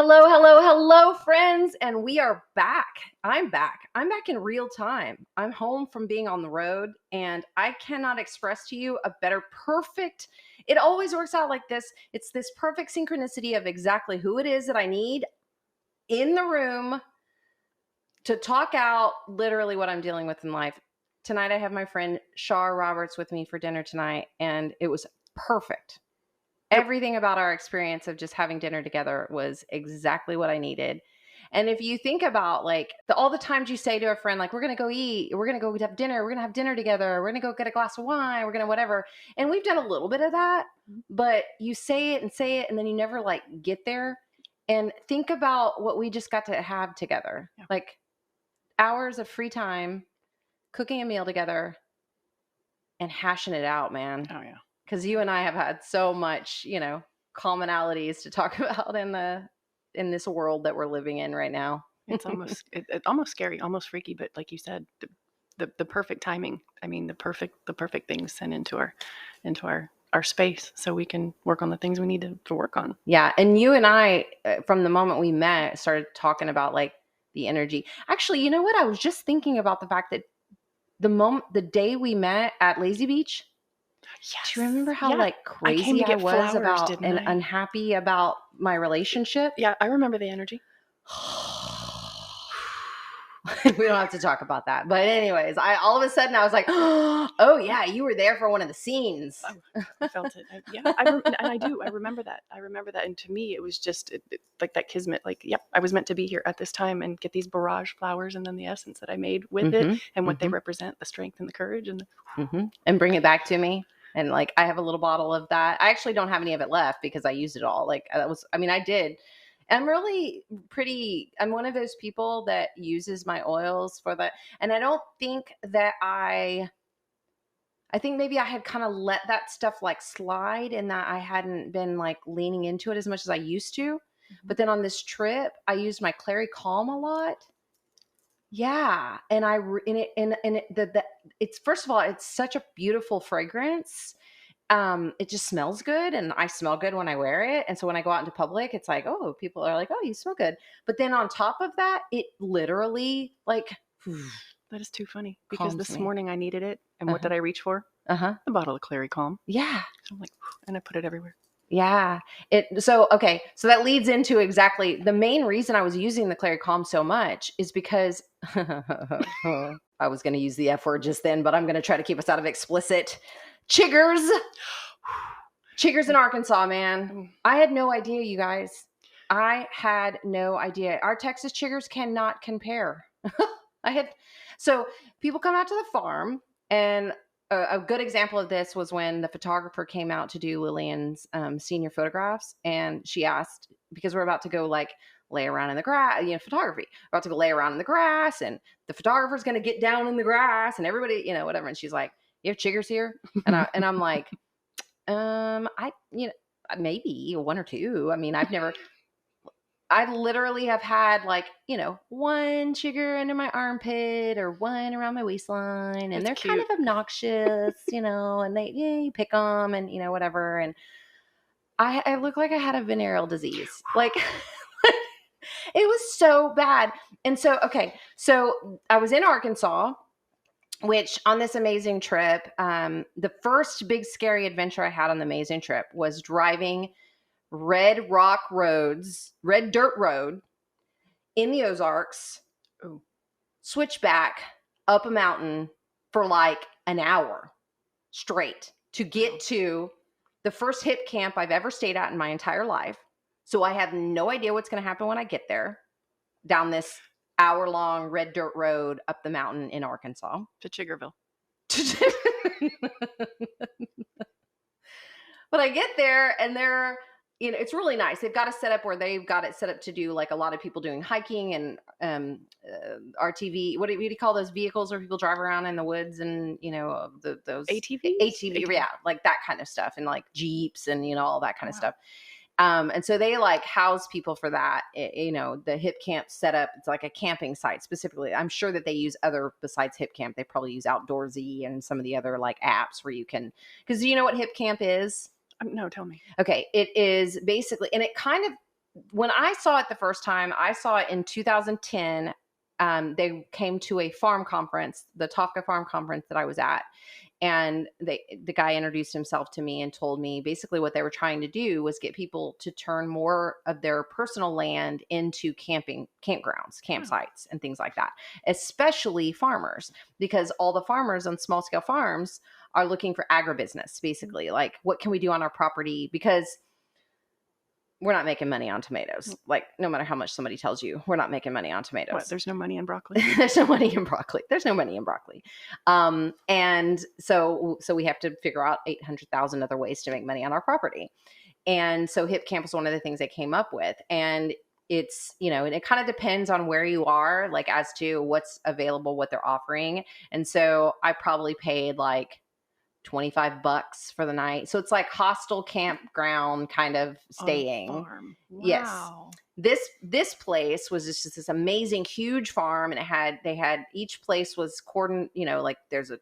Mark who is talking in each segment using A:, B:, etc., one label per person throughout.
A: Hello, friends, and we are back. I'm back. I'm back in real time. I'm home from being on the road, and I cannot express to you a better perfect. It always works out like this. It's this perfect synchronicity of exactly who it is that I need in the room to talk out literally what I'm dealing with in life. Tonight, I have my friend Char Roberts with me for dinner tonight, and it was perfect. Everything about our experience of just having dinner together was exactly what I needed. And if you think about like all the times you say to a friend, like, we're going to go eat, we're going to go have dinner, we're going to have dinner together, we're going to go get a glass of wine, we're going to whatever. And we've done a little bit of that, but you say it, and then you never like get there. And think about what we just got to have together, like hours of free time, cooking a meal together and hashing it out, man.
B: Oh yeah.
A: Because you and I have had so much, commonalities to talk about in this world that we're living in right now.
B: It's almost almost scary, almost freaky, but like you said, the perfect timing. I mean, the perfect things sent into our space, so we can work on the things we need to work on.
A: Yeah, and you and I, from the moment we met, started talking about like the energy. Actually, you know what? I was just thinking about the fact that the day we met at Lazy Beach.
B: Yes.
A: Do you remember how like crazy I was about and unhappy about my relationship?
B: Yeah, I remember the energy.
A: We don't have to talk about that. But anyways, all of a sudden I was like, oh yeah, you were there for one of the scenes.
B: I felt it. I remember that. And to me, it was just like that kismet. Like, yep, I was meant to be here at this time and get these barrage flowers, and then the essence that I made with it, and what they represent, the strength and the courage,
A: and bring it back to me. And like, I have a little bottle of that. I actually don't have any of it left because I used it all. Like I did. I'm one of those people that uses my oils for that. And I don't think that I think maybe I had kind of let that stuff like slide, and that I hadn't been like leaning into it as much as I used to. Mm-hmm. But then on this trip, I used my Clary Calm a lot. Yeah. And it's, first of all, it's such a beautiful fragrance. It just smells good, and I smell good when I wear it. And so when I go out into public, it's like, oh, people are like, oh, you smell good. But then on top of that, it literally like,
B: that is too funny, because this morning I needed it. And what did I reach for? A bottle of Clary Calm.
A: Yeah.
B: So I'm like, and I put it everywhere.
A: Yeah. So that leads into exactly the main reason I was using the Clary Calm so much is because I was going to use the F word just then, but I'm going to try to keep us out of explicit. Chiggers in Arkansas, man. I had no idea, you guys. I had no idea. Our Texas chiggers cannot compare. So people come out to the farm, and a good example of this was when the photographer came out to do Lillian's senior photographs, and she asked, because we're about to go like lay around in the grass, photography, we're about to go lay around in the grass, and the photographer's going to get down in the grass, and everybody, whatever. And she's like, you have chiggers here? And I'm like, maybe one or two. I mean, I literally have had like, one chigger under my armpit or one around my waistline, and they're kind of obnoxious, and you pick them and, whatever. And I look like I had a venereal disease. Like, it was so bad. And so I was in Arkansas, which on this amazing trip, the first big scary adventure I had on the amazing trip was driving red dirt road in the Ozarks, switchback up a mountain for like an hour straight to get to the first hip camp I've ever stayed at in my entire life. So I have no idea what's going to happen when I get there down this hour-long red dirt road up the mountain in Arkansas.
B: To Chiggerville.
A: But I get there, and they're, it's really nice. They've got a setup where they've got it set up to do like a lot of people doing hiking and RTV. What do you call those vehicles where people drive around in the woods, and, those ATV, yeah, like that kind of stuff, and like Jeeps and, all that kind of stuff. And so they like house people for that. The hip camp setup, it's like a camping site specifically. I'm sure that they use other besides hip camp. They probably use Outdoorsy and some of the other like apps where you can, because do you know what hip camp is?
B: No, tell me.
A: Okay. It is basically, and it kind of when I saw it the first time, I saw it in 2010. They came to a farm conference, the Tofka Farm Conference that I was at. And the guy introduced himself to me and told me basically what they were trying to do was get people to turn more of their personal land into campgrounds, campsites, and things like that, especially farmers, because all the farmers on small scale farms are looking for agribusiness, basically. Like, what can we do on our property? Because we're not making money on tomatoes. Like, no matter how much somebody tells you, we're not making money on tomatoes.
B: What? There's no money in broccoli.
A: There's no money in broccoli. There's no money in broccoli. And so we have to figure out 800,000 other ways to make money on our property. And so Hip Camp was one of the things they came up with. And it's, and it kind of depends on where you are, like, as to what's available, what they're offering. And so I probably paid like $25 for the night. So it's like hostel campground kind of staying.
B: Farm. Wow.
A: Yes. This place was just this amazing, huge farm. And they had each place was cordoned, like there's a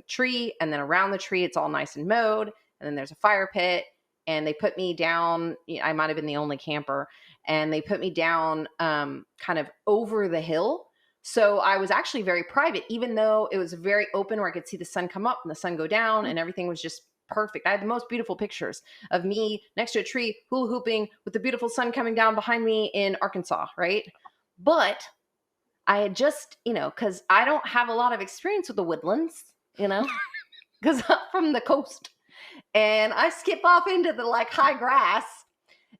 A: tree, and then around the tree, it's all nice and mowed. And then there's a fire pit, and they put me down. I might've been the only camper, and they put me down, kind of over the hill. So I was actually very private, even though it was very open where I could see the sun come up and the sun go down, and everything was just perfect. I had the most beautiful pictures of me next to a tree, hula hooping with the beautiful sun coming down behind me in Arkansas, right? But I had just, because I don't have a lot of experience with the woodlands, because I'm from the coast. And I skip off into the like high grass,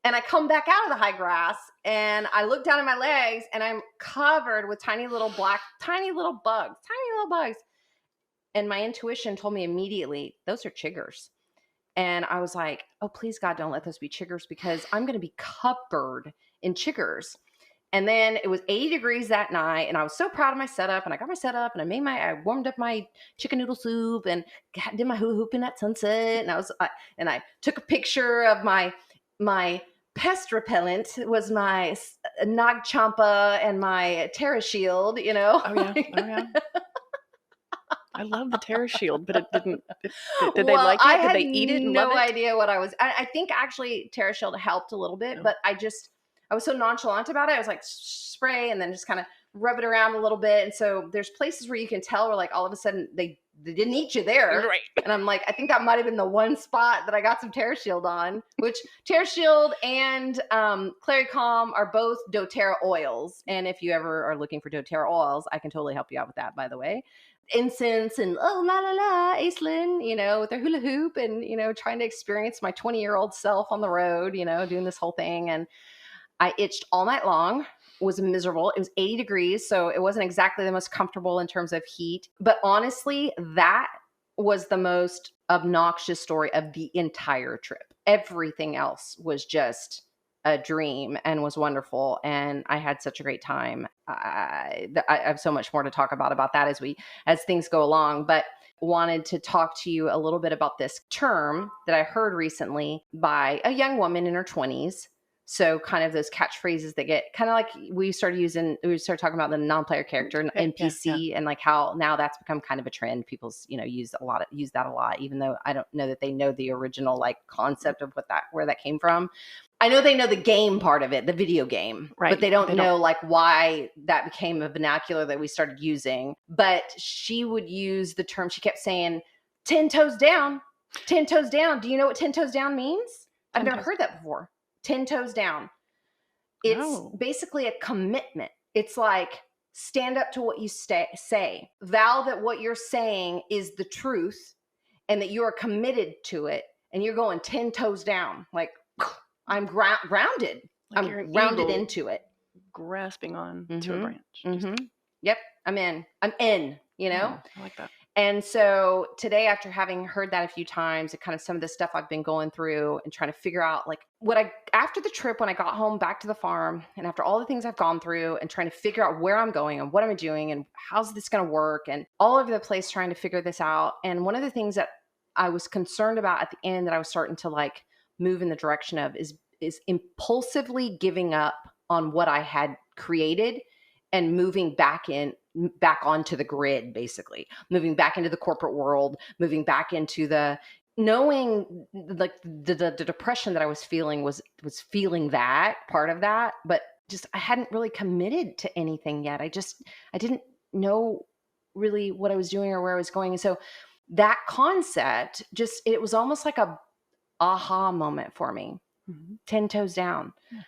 A: and I come back out of the high grass, and I look down at my legs, and I'm covered with tiny little bugs. And my intuition told me immediately, those are chiggers. And I was like, oh, please God, don't let those be chiggers, because I'm going to be covered in chiggers. And then it was 80 degrees that night, and I was so proud of my setup, and I got my setup, and I warmed up my chicken noodle soup, and did my hula hooping at sunset. And I took a picture of my pest repellent was my Nag Champa and my Terra Shield,
B: Oh yeah. I love the Terra Shield, but it didn't. Did they like it? Did they eat it? And
A: no idea what I was. I think actually Terra Shield helped a little bit, but I was so nonchalant about it. I was like, spray, and then just kind of rub it around a little bit. And so there's places where you can tell where, like, all of a sudden they didn't eat you there.
B: Right.
A: And I'm like, I think that might've been the one spot that I got some Terra Shield on, which Terra Shield and Claricom are both doTERRA oils. And if you ever are looking for doTERRA oils, I can totally help you out with that, by the way. Incense and Aislynn, with their hula hoop and, trying to experience my 20-year-old self on the road, doing this whole thing. And I itched all night long, was miserable. It was 80 degrees, so it wasn't exactly the most comfortable in terms of heat. But honestly, that was the most obnoxious story of the entire trip. Everything else was just a dream and was wonderful. And I had such a great time. I have so much more to talk about that as things go along, but wanted to talk to you a little bit about this term that I heard recently by a young woman in her 20s. So kind of those catchphrases that get kind of like we started talking about the non-player character NPC and like how now that's become kind of a trend. People's, use that a lot, even though I don't know that they know the original like concept of where that came from. I know they know the game part of it, the video game, right? But they don't know like why that became a vernacular that we started using. But she would use the term, she kept saying, 10 toes down, 10 toes down. Do you know what 10 toes down means? I've never heard that before. 10 toes down. It's basically a commitment. It's like, stand up to what you say. Vow that what you're saying is the truth and that you are committed to it. And you're going 10 toes down. Like, I'm grounded. Like I'm grounded into it.
B: Grasping on to a branch.
A: Mm-hmm. Yep. I'm in,
B: I like that.
A: And so today, after having heard that a few times and kind of some of the stuff I've been going through and trying to figure out like after the trip, when I got home back to the farm and after all the things I've gone through and trying to figure out where I'm going and what I'm doing and how's this going to work and all over the place trying to figure this out. And one of the things that I was concerned about at the end that I was starting to like move in the direction of is impulsively giving up on what I had created and moving back onto the grid, basically moving back into the corporate world, moving back into the knowing like the depression that I was feeling was feeling that part of that, but just I hadn't really committed to anything yet. I didn't know really what I was doing or where I was going. And so that concept just, it was almost like a aha moment for me. 10 toes down. Yeah.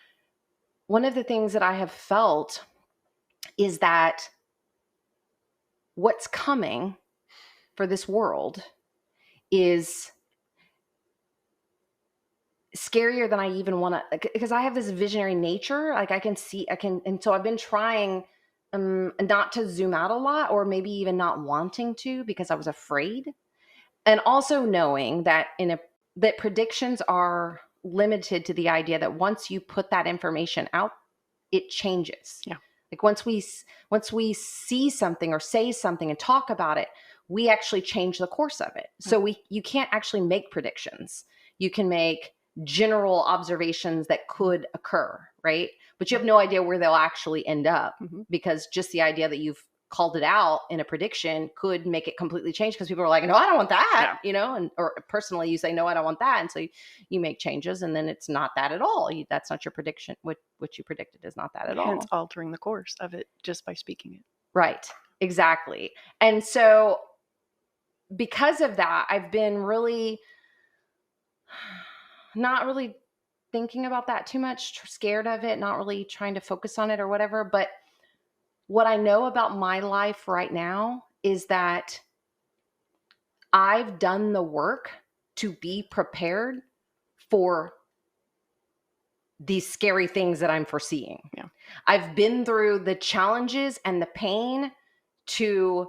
A: One of the things that I have felt is that what's coming for this world is scarier than I even want to, because I have this visionary nature. Like and so I've been trying not to zoom out a lot, or maybe even not wanting to, because I was afraid. And also knowing that that predictions are limited to the idea that once you put that information out, it changes.
B: Yeah.
A: Like once we see something or say something and talk about it, we actually change the course of it. So you can't actually make predictions. You can make general observations that could occur, right? But you have no idea where they'll actually end up, because just the idea that you've called it out in a prediction could make it completely change, because people are like, no, I don't want that, or personally you say, no, I don't want that. And so you make changes, and then it's not that at all. That's not your prediction. What you predicted is not that at all.
B: Hence altering the course of it just by speaking it.
A: Right. Exactly. And so because of that, I've been really not really thinking about that too much, scared of it, not really trying to focus on it or whatever. But what I know about my life right now is that I've done the work to be prepared for these scary things that I'm foreseeing.
B: Yeah.
A: I've been through the challenges and the pain to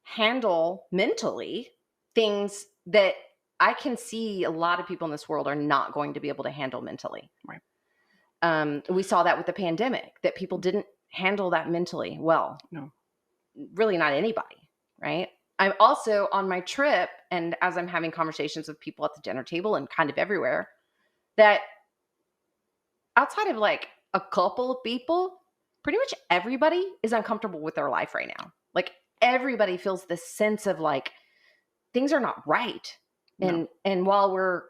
A: handle mentally things that I can see a lot of people in this world are not going to be able to handle mentally.
B: Right.
A: We saw that with the pandemic, that people didn't handle that mentally well.
B: No.
A: Really not anybody, right? I'm also on my trip, and as I'm having conversations with people at the dinner table and kind of everywhere, that outside of like a couple of people, pretty much everybody is uncomfortable with their life right now. Like everybody feels this sense of like, things are not right.
B: No.
A: And while we're,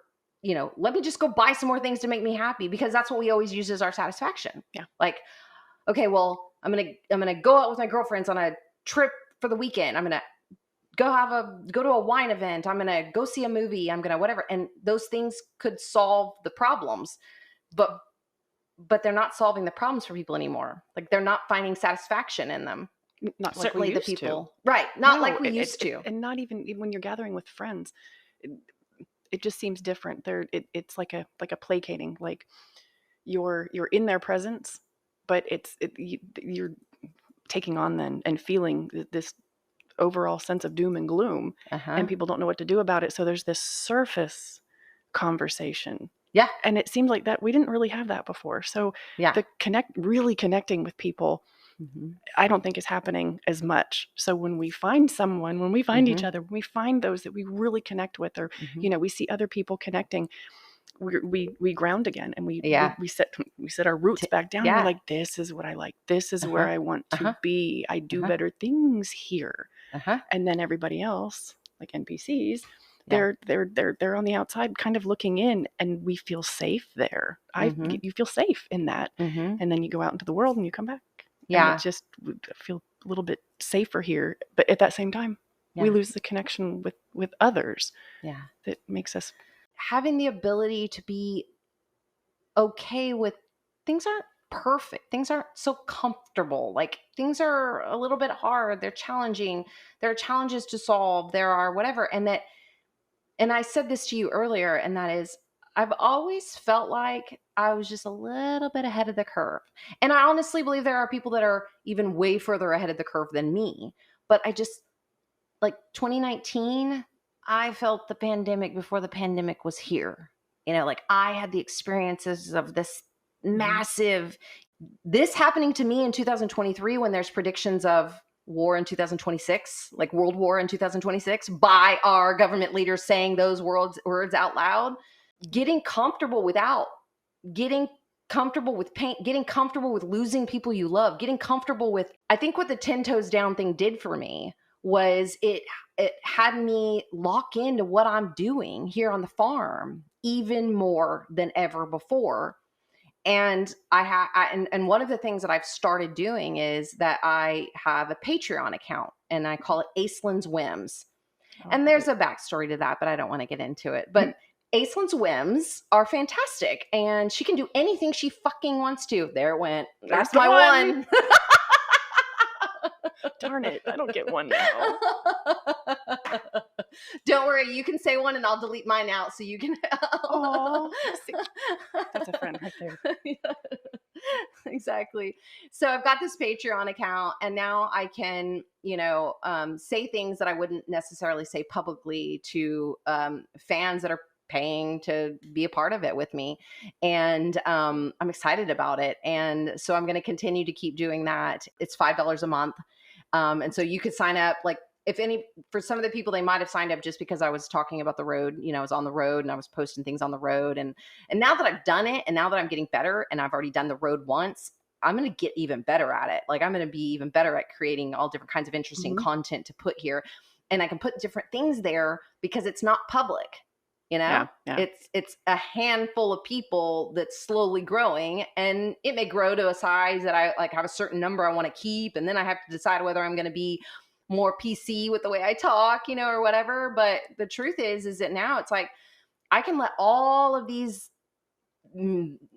A: let me just go buy some more things to make me happy, because that's what we always use as our satisfaction.
B: Yeah.
A: Like, okay, well, I'm going to go out with my girlfriends on a trip for the weekend. I'm going to go to a wine event. I'm going to go see a movie. I'm going to whatever. And those things could solve the problems, but they're not solving the problems for people anymore. Like they're not finding satisfaction in them.
B: Not
A: certainly
B: like we
A: the
B: used
A: people,
B: to.
A: right? Not like we used to,
B: and not even when you're gathering with friends. It just seems different. It's like a placating. Like you're in their presence, but you're taking on then and feeling this overall sense of doom and gloom, and people don't know what to do about it. So there's this surface conversation.
A: Yeah.
B: And it seems like that we didn't really have that before. So the really connecting with people, I don't think is happening as much. So when we find someone, when we find each other, when we find those that we really connect with, or we see other people connecting, we ground again, and we set our roots back down. We're like, this is what I like. This is where I want to be. I do better things here. And then everybody else, like NPCs, they're on the outside kind of looking in, and we feel safe there. You feel safe in that. And then you go out into the world and you come back.
A: Yeah.
B: And it just feel a little bit safer here. But at that same time, we lose the connection with others.
A: Yeah.
B: That makes us
A: having the ability to be okay with things aren't perfect. Things aren't so comfortable. Like things are a little bit hard. They're challenging. There are challenges to solve. There are whatever. And I said this to you earlier, and that is, I've always felt like I was just a little bit ahead of the curve. And I honestly believe there are people that are even way further ahead of the curve than me. But I just, like 2019, I felt the pandemic before the pandemic was here. Like I had the experiences of this massive, this happening to me in 2023, when there's predictions of war in 2026, like world war in 2026, by our government leaders saying those words out loud. Getting comfortable without, getting comfortable with pain, getting comfortable with losing people you love, getting comfortable with, I think what the 10 toes down thing did for me was it had me lock into what I'm doing here on the farm even more than ever before. And and one of the things that I've started doing is that I have a Patreon account, and I call it Aislynn's Whims. And there's a backstory to that, but I don't want to get into it. But Aislynn's Whims are fantastic, and she can do anything she fucking wants to. There it went. That's my one.
B: Darn it, I don't get one now.
A: Don't worry, you can say one and I'll delete mine out so you can.
B: Oh, that's a friend right there.
A: Yeah, exactly. So I've got this Patreon account, and now I can, say things that I wouldn't necessarily say publicly to fans that are paying to be a part of it with me. And I'm excited about it. And so I'm going to continue to keep doing that. It's $5 a month. And so you could sign up, like, for some of the people, they might have signed up just because I was talking about the road. I was on the road and I was posting things on the road. And now that I've done it, and now that I'm getting better, and I've already done the road once, I'm going to get even better at it. Like, I'm going to be even better at creating all different kinds of interesting content to put here. And I can put different things there because it's not public.
B: Yeah.
A: It's a handful of people that's slowly growing, and it may grow to a size that I like have a certain number I want to keep. And then I have to decide whether I'm going to be more PC with the way I talk, or whatever. But the truth is that now it's like, I can let all of these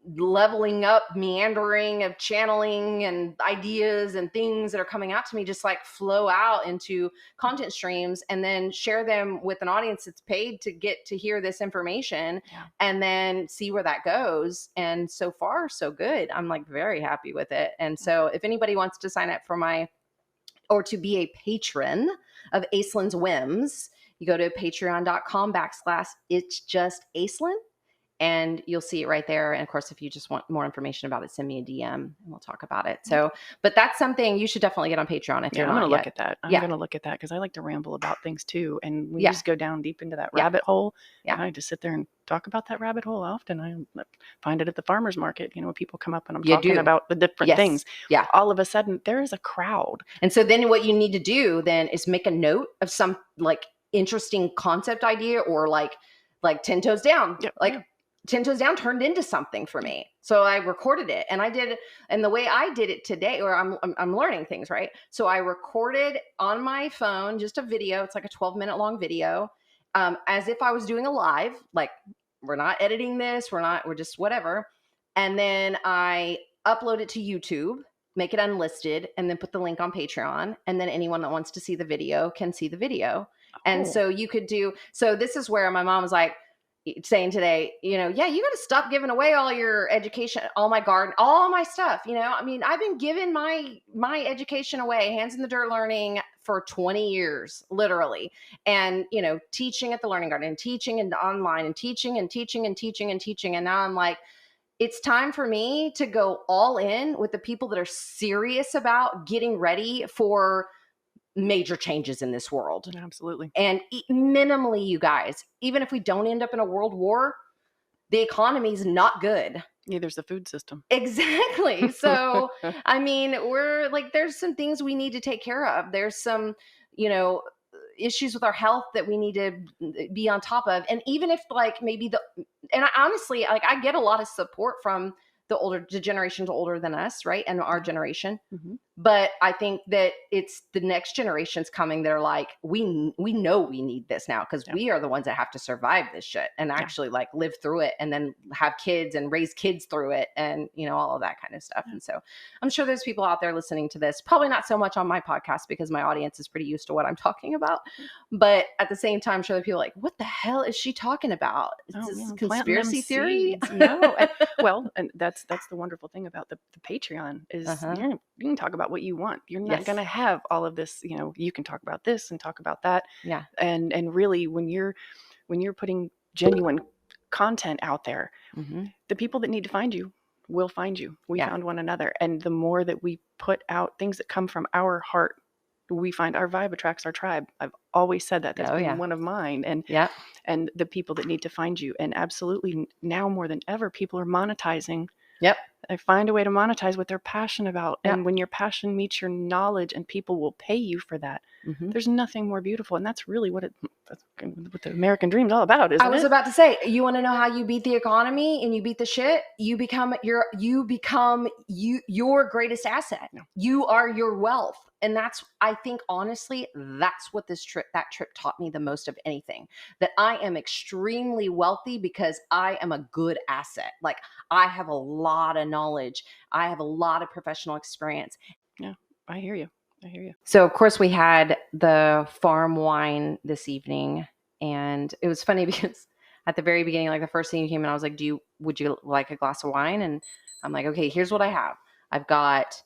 A: leveling up, meandering of channeling and ideas and things that are coming out to me just like flow out into content streams, and then share them with an audience that's paid to get to hear this information, and then see where that goes. And so far, so good. I'm like very happy with it. And so if anybody wants to sign up for or to be a patron of Aislynn's Whims, you go to patreon.com/it's just Aislynn, and you'll see it right there. And of course, if you just want more information about it, send me a DM and we'll talk about it. So, but that's something you should definitely get on Patreon if you're not.
B: I'm going to
A: yet.
B: look at that. I'm going to look at that because I like to ramble about things too. And we just go down deep into that rabbit hole. Yeah. I just sit there and talk about that rabbit hole often. I find it at the farmer's market, when people come up and I'm talking about the different things. Yeah. All of a sudden there is a crowd.
A: And so then what you need to do then is make a note of some like interesting concept idea, or like 10 toes down. Yeah. 10 toes down turned into something for me. So I recorded it, and I did it. And the way I did it today, or I'm learning things, right? So I recorded on my phone, just a video. It's like a 12-minute long video, as if I was doing a live, like we're not editing this. We're just whatever. And then I upload it to YouTube, make it unlisted, and then put the link on Patreon. And then anyone that wants to see the video can see the video. Oh. And so you could so this is where my mom was like, saying today, you got to stop giving away all your education, all my garden, all my stuff. I've been giving my education away, hands in the dirt learning for 20 years, literally. And, teaching at the Learning Garden, and teaching and online, and teaching and teaching and teaching and teaching. And now I'm like, it's time for me to go all in with the people that are serious about getting ready for major changes in this world.
B: Absolutely.
A: And minimally, you guys, even if we don't end up in a world war, the economy is not good.
B: Neither's the food system.
A: Exactly. So, we're like, there's some things we need to take care of. There's some, issues with our health that we need to be on top of. And even if and I honestly, I get a lot of support from the generations older than us, right? And our generation. Mm-hmm. But I think that it's the next generations coming that are like, we know we need this now, because we are the ones that have to survive this shit and actually live through it, and then have kids and raise kids through it, and all of that kind of stuff. And so I'm sure there's people out there listening to this, probably not so much on my podcast because my audience is pretty used to what I'm talking about. But at the same time, I'm sure there are people like, what the hell is she talking about? Is this conspiracy theory?
B: No. Well, and that's the wonderful thing about the Patreon is you can talk about what you want. You're not going to have all of this, you can talk about this and talk about that.
A: Yeah.
B: And really when you're putting genuine content out there, the people that need to find you will find you. We found one another. And the more that we put out things that come from our heart, we find our vibe attracts our tribe. I've always said that. That's been one of mine. And the people that need to find you. And absolutely now more than ever, people are monetizing They find a way to monetize what they're passionate about.
A: Yeah.
B: And when your passion meets your knowledge and people will pay you for that, there's nothing more beautiful. And that's really what the American dream is all about, isn't it?
A: I was about to say, you want to know how you beat the economy and you beat the shit? You become your greatest asset.
B: Yeah.
A: You are your wealth. And I think honestly, that's what that trip taught me the most of anything, that I am extremely wealthy because I am a good asset. Like, I have a lot of knowledge. I have a lot of professional experience.
B: Yeah, I hear you.
A: So of course we had the farm wine this evening, and it was funny because at the very beginning, like the first thing you came in, I was like, would you like a glass of wine? And I'm like, okay, here's what I have. I've got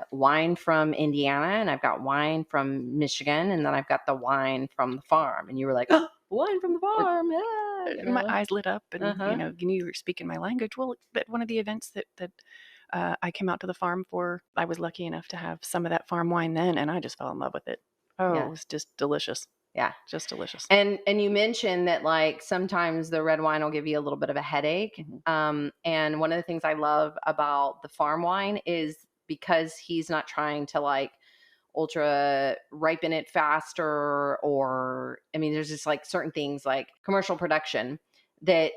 A: wine from Indiana, and I've got wine from Michigan, and then I've got the wine from the farm. And you were like, oh, wine from the farm. Yeah.
B: My eyes lit up, and you were speaking my language. Well, at one of the events that I came out to the farm for, I was lucky enough to have some of that farm wine then, and I just fell in love with it. Oh, yeah. It was just delicious.
A: Yeah.
B: Just delicious.
A: And you mentioned that like sometimes the red wine will give you a little bit of a headache. And one of the things I love about the farm wine is because he's not trying to like ultra ripen it faster, or, I mean, there's just like certain things like commercial production that,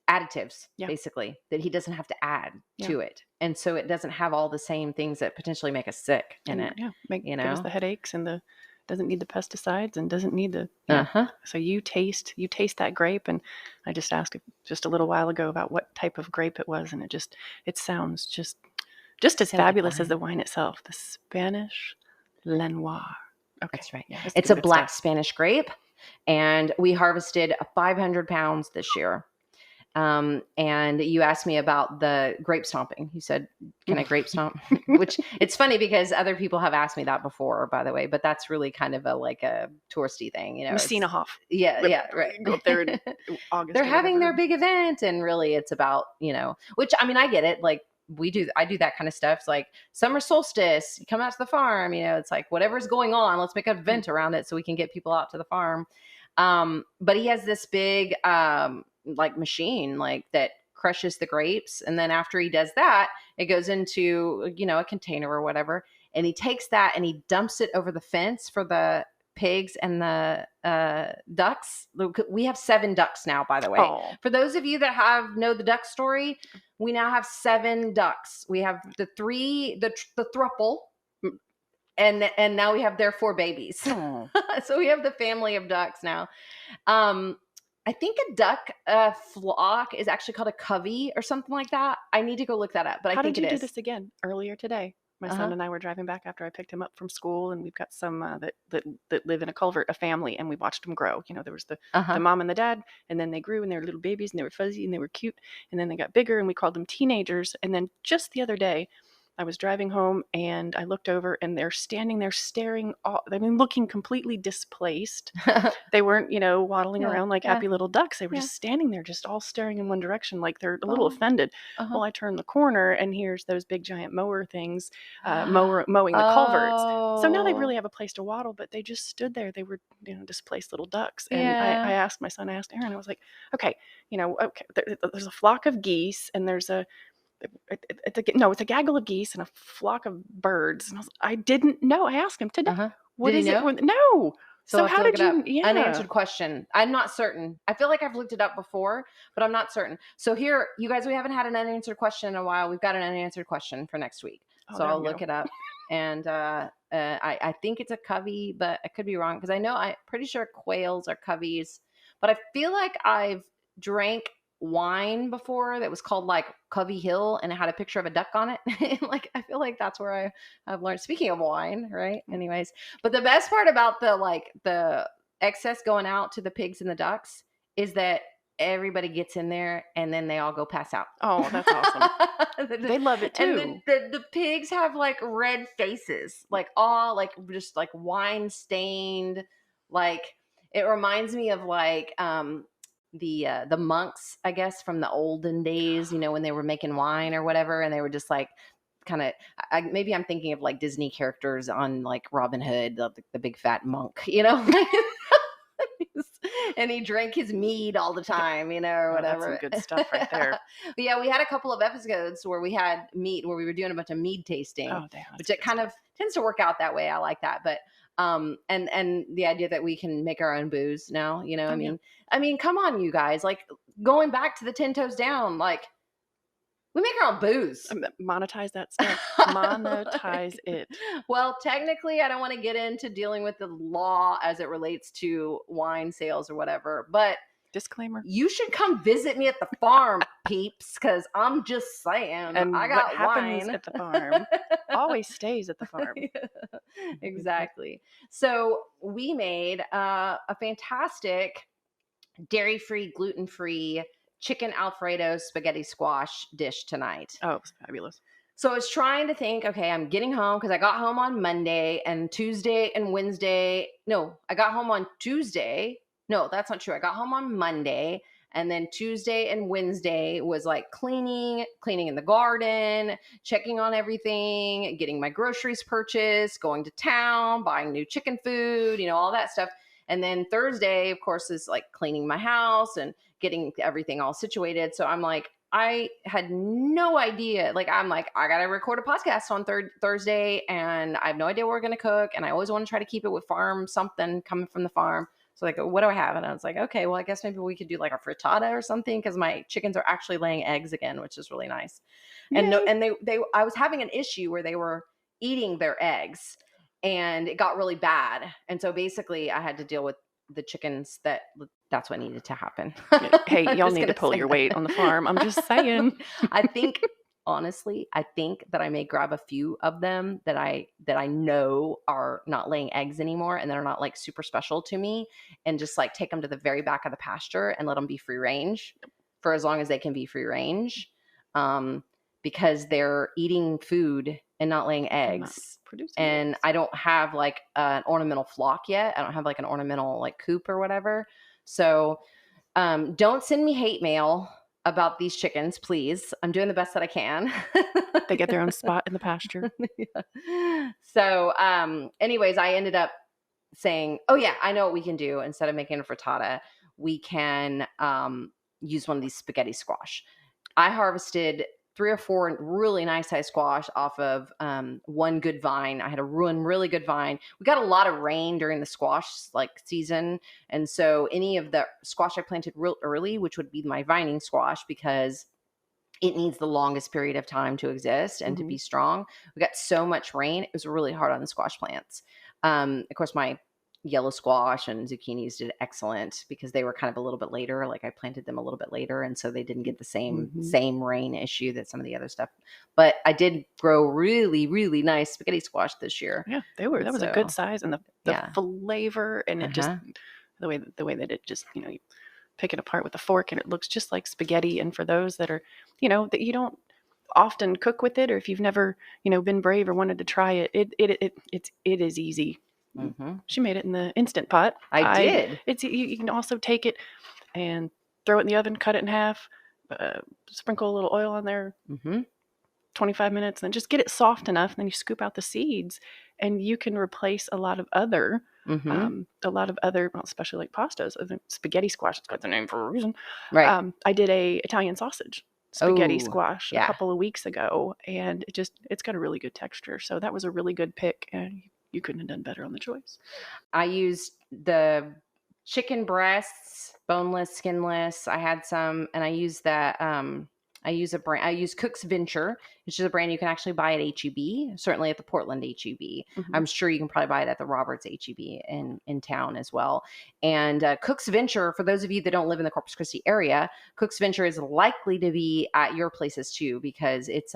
A: additives, basically, that he doesn't have to add to it. And so it doesn't have all the same things that potentially make us sick in it.
B: Yeah. Give us the headaches, and doesn't need the pesticides, and doesn't need the, so you taste that grape. And I just asked just a little while ago about what type of grape it was. And it sounds just as fabulous as the wine itself. The Spanish Lenoir. Okay.
A: That's right. Yeah, it's a black Spanish grape. And we harvested 500 pounds this year. And you asked me about the grape stomping. You said, can I grape stomp? Which it's funny because other people have asked me that before, by the way, but that's really kind of a touristy thing,
B: Messina Hoff.
A: Yeah, right.
B: Go up there in August.
A: They're having their big event, and really it's about, which, I mean, I get it. Like I do that kind of stuff. It's like summer solstice, you come out to the farm, it's like whatever's going on, let's make an event around it so we can get people out to the farm. But he has this big, like machine like that crushes the grapes, and then after he does that, it goes into a container or whatever, and he takes that and he dumps it over the fence for the pigs and the ducks. We have 7 ducks now, by the way.
B: Aww.
A: For those of you that know the duck story, we now have 7 ducks. We have the thruple, and now we have their 4 babies. So we have the family of ducks now. I think a duck flock is actually called a covey or something like that. I need to go look that up, but I think it is.
B: How did you do this again earlier today? My son and I were driving back after I picked him up from school, and we've got some that live in a culvert, a family, and we watched them grow. There was the mom and the dad, and then they grew, and they were little babies, and they were fuzzy, and they were cute, and then they got bigger, and we called them teenagers. And then just the other day, I was driving home, and I looked over, and they're standing there staring, looking completely displaced. They weren't, waddling around like happy little ducks. They were just standing there, just all staring in one direction, like they're a little offended. Well, I turned the corner, and here's those big giant mower things, mowing the culverts. So now they really have a place to waddle, but they just stood there. They were, displaced little ducks. And I asked my son, Aaron, I was like, okay, there's a flock of geese, and there's it's a gaggle of geese and a flock of birds. And I didn't know. I asked him today. What is it? No. So how did you? Yeah.
A: Unanswered question. I'm not certain. I feel like I've looked it up before, but I'm not certain. So here, you guys, we haven't had an unanswered question in a while. We've got an unanswered question for next week. So I'll look it up. And I think it's a covey, but I could be wrong because I'm pretty sure quails are coveys. But I feel like I've drank wine before that was called like Covey Hill, and it had a picture of a duck on it. Like, I feel like that's where I've learned. Speaking of wine, right? Anyways, but the best part about the excess going out to the pigs and the ducks is that everybody gets in there and then they all go pass out.
B: Oh, that's awesome. They love it too.
A: And then the pigs have like red faces, like all like just like wine stained. Like, it reminds me of like the monks, I guess, from the olden days, when they were making wine or whatever, and they were just like kind of, maybe I'm thinking of like Disney characters on like Robin Hood, the big fat monk, And he drank his mead all the time, or whatever.
B: That's some good stuff right there.
A: But yeah, we had a couple of episodes where we had mead, where we were doing a bunch of mead tasting, which it kind of tends to work out that way. I like that. But and the idea that we can make our own booze now, I mean, come on, you guys, like going back to the 10 Toes Down, like we make our own booze.
B: Monetize that stuff. Monetize it.
A: Well, technically, I don't want to get into dealing with the law as it relates to wine sales or whatever, but
B: disclaimer,
A: you should come visit me at the farm, peeps, because I'm just saying,
B: and
A: I got
B: what happens
A: wine
B: at the farm always stays at the farm.
A: Exactly. So we made a fantastic dairy-free, gluten-free chicken Alfredo spaghetti squash dish tonight.
B: Oh, it was fabulous.
A: So I was trying to think, okay, I'm getting home because I got home on Monday and Tuesday and Wednesday. No, I got home on Tuesday. No, that's not true. I got home on Monday, and then Tuesday and Wednesday was like cleaning in the garden, checking on everything, getting my groceries purchased, going to town, buying new chicken food, all that stuff. And then Thursday, of course, is like cleaning my house and getting everything all situated. So I'm like, I had no idea. Like, I'm like, I got to record a podcast on Thursday, and I have no idea what we're going to cook. And I always want to try to keep it with something coming from the farm. So like, what do I have? And I was like, okay, well, I guess maybe we could do like a frittata or something, because my chickens are actually laying eggs again, which is really nice. And I was having an issue where they were eating their eggs, and it got really bad. And so basically I had to deal with the chickens. That's what needed to happen.
B: Hey, y'all need to pull your weight on the farm. I'm just saying.
A: Honestly, I think that I may grab a few of them that I know are not laying eggs anymore, and they're not like super special to me, and just like take them to the very back of the pasture and let them be free range for as long as they can be free range. Because they're eating food and not laying eggs. And eggs. I don't have like an ornamental flock yet. I don't have like an ornamental like coop or whatever. So don't send me hate mail about these chickens, please. I'm doing the best that I can.
B: They get their own spot in the pasture.
A: Yeah. So anyways, I ended up saying, oh yeah, I know what we can do. Instead of making a frittata, we can use one of these spaghetti squash. I harvested 3 or 4 really nice size squash off of one good vine. I had a really good vine. We got a lot of rain during the squash season. And so any of the squash I planted real early, which would be my vining squash, because it needs the longest period of time to exist and to be strong. We got so much rain. It was really hard on the squash plants. Of course, my yellow squash and zucchinis did excellent because they were kind of a little bit later. Like I planted them a little bit later, and so they didn't get the same rain issue that some of the other stuff. But I did grow really nice spaghetti squash this year.
B: Yeah, that was a good size, and the flavor, and it just the way that it just you pick it apart with a fork and it looks just like spaghetti. And for those that are that you don't often cook with it, or if you've never been brave or wanted to try it, it is easy. Mm-hmm. She made it in the Instant Pot.
A: I did.
B: You can also take it and throw it in the oven, cut it in half, sprinkle a little oil on there, 25 minutes, and then just get it soft enough. And then you scoop out the seeds, and you can replace a lot of other, well, especially like pastas. Spaghetti squash, it's got the name for a reason.
A: Right.
B: I did a Italian sausage spaghetti squash a couple of weeks ago, and it's got a really good texture. So that was a really good pick, and you couldn't have done better on the choice. I
A: used the chicken breasts, boneless, skinless. I had some, and I used that. I use Cook's Venture, which is a brand you can actually buy at HEB, certainly at the Portland HEB. Mm-hmm. I'm sure you can probably buy it at the Roberts HEB in town as well. And Cook's Venture, for those of you that don't live in the Corpus Christi area, Cook's Venture is likely to be at your places too, because it's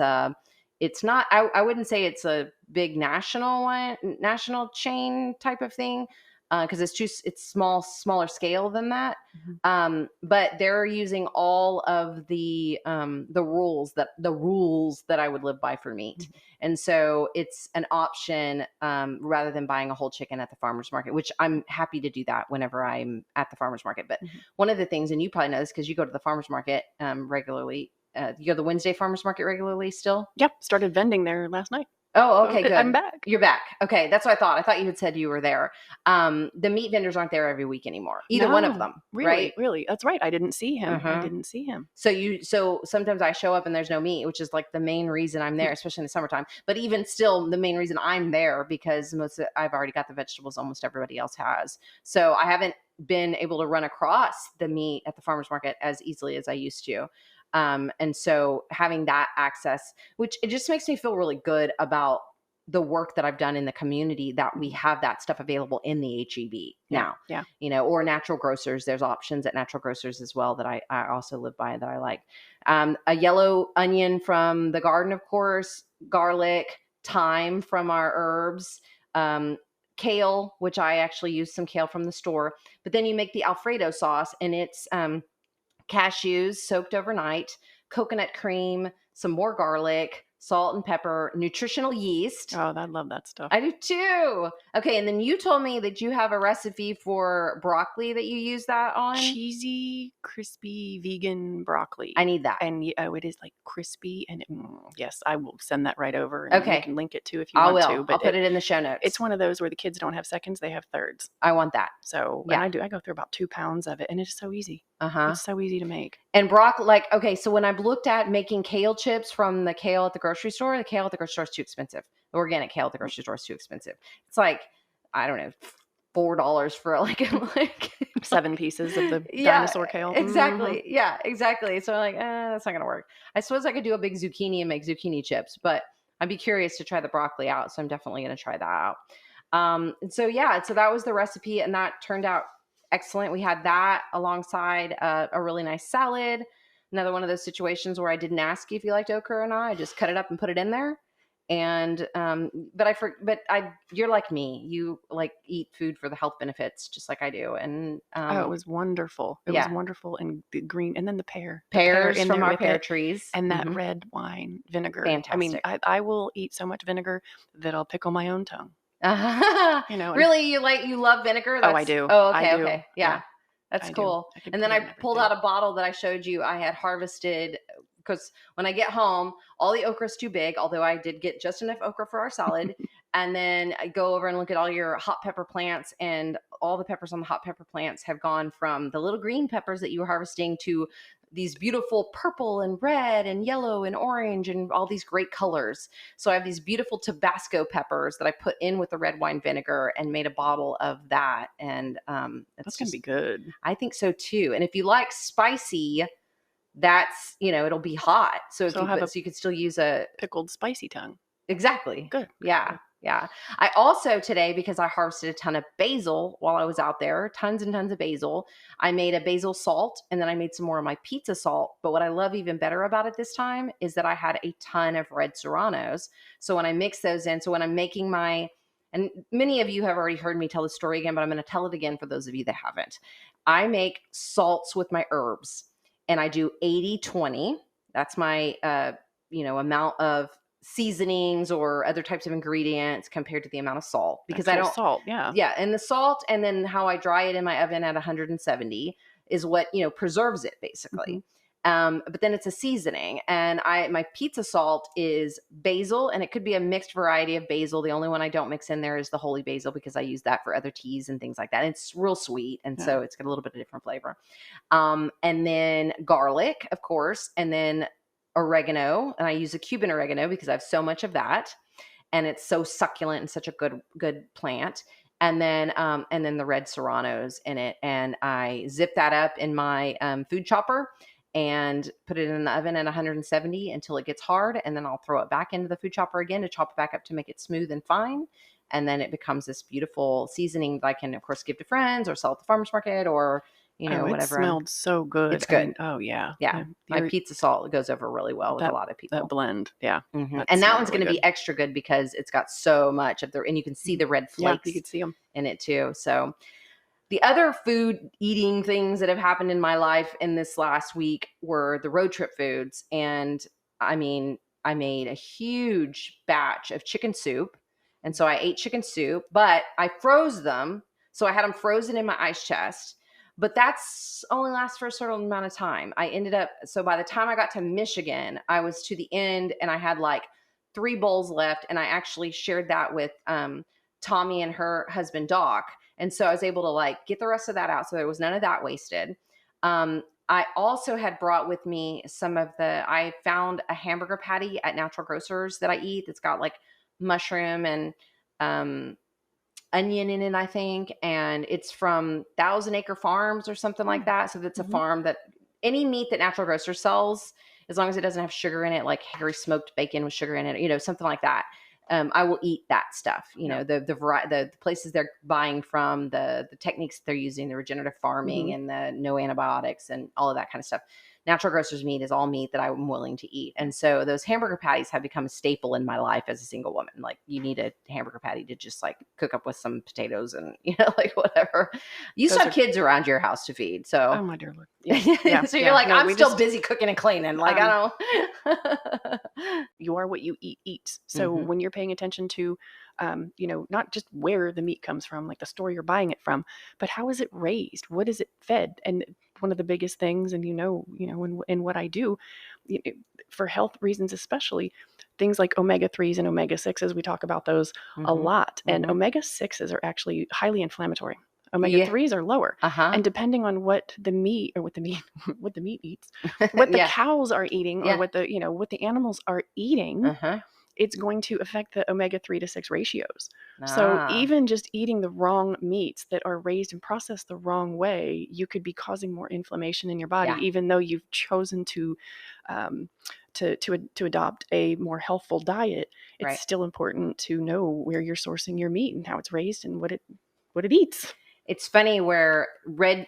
A: not, I wouldn't say it's a big national chain type of thing, because it's smaller scale than that. Mm-hmm. But they're using all of the rules that I would live by for meat. Mm-hmm. And so it's an option rather than buying a whole chicken at the farmer's market, which I'm happy to do that whenever I'm at the farmer's market. But one of the things, and you probably know this because you go to the farmer's market regularly, you go to the Wednesday farmer's market regularly still?
B: Yep. Started vending there last night.
A: Oh, okay, good.
B: I'm back.
A: You're back. Okay, that's what I thought. I thought you had said you were there. The meat vendors aren't there every week anymore. Either one of them, right?
B: Really. That's right. I didn't see him. I didn't see him.
A: So sometimes I show up and there's no meat, which is like the main reason I'm there, especially in the summertime. But even still, the main reason I'm there because I've already got the vegetables. Almost everybody else has. So I haven't been able to run across the meat at the farmer's market as easily as I used to. And so having that access, which it just makes me feel really good about the work that I've done in the community, that we have that stuff available in the HEB now, or natural grocers. There's options at natural grocers as well that I also live by that I like. A yellow onion from the garden, of course, garlic, thyme from our herbs, kale, which I actually use some kale from the store, but then you make the Alfredo sauce and it's, cashews soaked overnight, coconut cream, some more garlic, salt and pepper, nutritional yeast.
B: Oh, I love that stuff.
A: I do too. Okay, and then you told me that you have a recipe for broccoli that you use that on.
B: Cheesy, crispy, vegan broccoli.
A: I need that.
B: And it is like crispy. And yes, I will send that right over. And
A: okay.
B: You can link it too if you want to.
A: But I'll put it in the show notes.
B: It's one of those where the kids don't have seconds, they have thirds.
A: I want that.
B: So yeah. And I go through about 2 pounds of it and it's so easy. It's so easy to make.
A: And broccoli, so when I've looked at making kale chips from the kale at the grocery store, the kale at the grocery store is too expensive. The organic kale at the grocery store is too expensive. It's like, I don't know, $4 for like
B: 7 pieces of the dinosaur kale.
A: Exactly. Yeah, exactly. So I'm like, that's not going to work. I suppose I could do a big zucchini and make zucchini chips, but I'd be curious to try the broccoli out. So I'm definitely going to try that out. So that was the recipe and that turned out excellent. We had that alongside a really nice salad. Another one of those situations where I didn't ask you if you liked okra or not. I just cut it up and put it in there. And you're like me. You like eat food for the health benefits, just like I do. And
B: it was wonderful. It was wonderful, and the green, and then the
A: pears from our pear trees,
B: and that red wine vinegar.
A: Fantastic.
B: I mean, I will eat so much vinegar that I'll pickle my own tongue.
A: Really, you love vinegar?
B: I do.
A: Oh, okay,
B: I do.
A: Okay, yeah. That's cool. And then I pulled out a bottle that I showed you. I had harvested because when I get home, all the okra's too big, although I did get just enough okra for our salad. And then I go over and look at all your hot pepper plants, and all the peppers on the hot pepper plants have gone from the little green peppers that you were harvesting to these beautiful purple and red and yellow and orange and all these great colors. So I have these beautiful Tabasco peppers that I put in with the red wine vinegar and made a bottle of that. And
B: that's going to be good.
A: I think so too. And if you like spicy, that's, it'll be hot. So you could still use a
B: pickled spicy tongue.
A: Exactly.
B: Good.
A: Yeah. Yeah. I also today, because I harvested a ton of basil while I was out there, tons and tons of basil, I made a basil salt, and then I made some more of my pizza salt. But what I love even better about it this time is that I had a ton of red serranos. So when I mix those in, so when I'm making and many of you have already heard me tell the story again, but I'm going to tell it again for those of you that haven't. I make salts with my herbs, and I do 80-20. That's my, amount of seasonings or other types of ingredients compared to the amount of salt, because
B: salt. Yeah.
A: And the salt, and then how I dry it in my oven at 170 is what, preserves it basically. But then it's a seasoning, and my pizza salt is basil, and it could be a mixed variety of basil. The only one I don't mix in there is the holy basil, because I use that for other teas and things like that. And it's real sweet. And so it's got a little bit of different flavor. And then garlic, of course, and then oregano, and I use a Cuban oregano because I have so much of that, and it's so succulent and such a good plant. And then the red serranos in it, and I zip that up in my food chopper and put it in the oven at 170 until it gets hard, and then I'll throw it back into the food chopper again to chop it back up to make it smooth and fine. And then it becomes this beautiful seasoning that I can, of course, give to friends or sell at the farmer's market, or whatever.
B: It smelled so good.
A: It's good.
B: Yeah.
A: My pizza salt goes over really well with a lot of people.
B: That blend, yeah.
A: Mm-hmm. And that one's going to be extra good because it's got so much of and you can see the red flakes.
B: You can see them
A: in it too. So the other food eating things that have happened in my life in this last week were the road trip foods. And I made a huge batch of chicken soup. And so I ate chicken soup, but I froze them. So I had them frozen in my ice chest. But that's only lasts for a certain amount of time. So by the time I got to Michigan, I was to the end, and I had like 3 bowls left, and I actually shared that with Tommy and her husband Doc. And so I was able to like get the rest of that out. So there was none of that wasted. I also had brought with me I found a hamburger patty at Natural Grocers that I eat. That's got like mushroom and onion in it, I think. And it's from Thousand Acre Farms or something like that. So that's a farm that any meat that Natural Grocers sells, as long as it doesn't have sugar in it, like hickory smoked bacon with sugar in it, something like that. I will eat that stuff. The places they're buying from, the techniques they're using, the regenerative farming and the no antibiotics and all of that kind of stuff. Natural Grocers meat is all meat that I'm willing to eat. And so those hamburger patties have become a staple in my life as a single woman. Like you need a hamburger patty to just like cook up with some potatoes and, like whatever. You used to have kids around your house to feed. So,
B: oh my dear Lord. Yeah.
A: So you're like, I'm still busy cooking and cleaning. Like, I don't.
B: You are what you eat. So when you're paying attention to, not just where the meat comes from, like the store you're buying it from, but how is it raised? What is it fed? And one of the biggest things, and in what I do, for health reasons especially, things like omega-3s and omega-6s, we talk about those a lot. And omega-6s are actually highly inflammatory. Omega-3s are lower. And depending on what the meat eats, what the cows are eating or what the animals are eating, it's going to affect the omega-3 to 6 ratios. So even just eating the wrong meats that are raised and processed the wrong way, you could be causing more inflammation in your body, even though you've chosen to adopt a more healthful diet. It's still important to know where you're sourcing your meat and how it's raised and what it eats.
A: It's funny where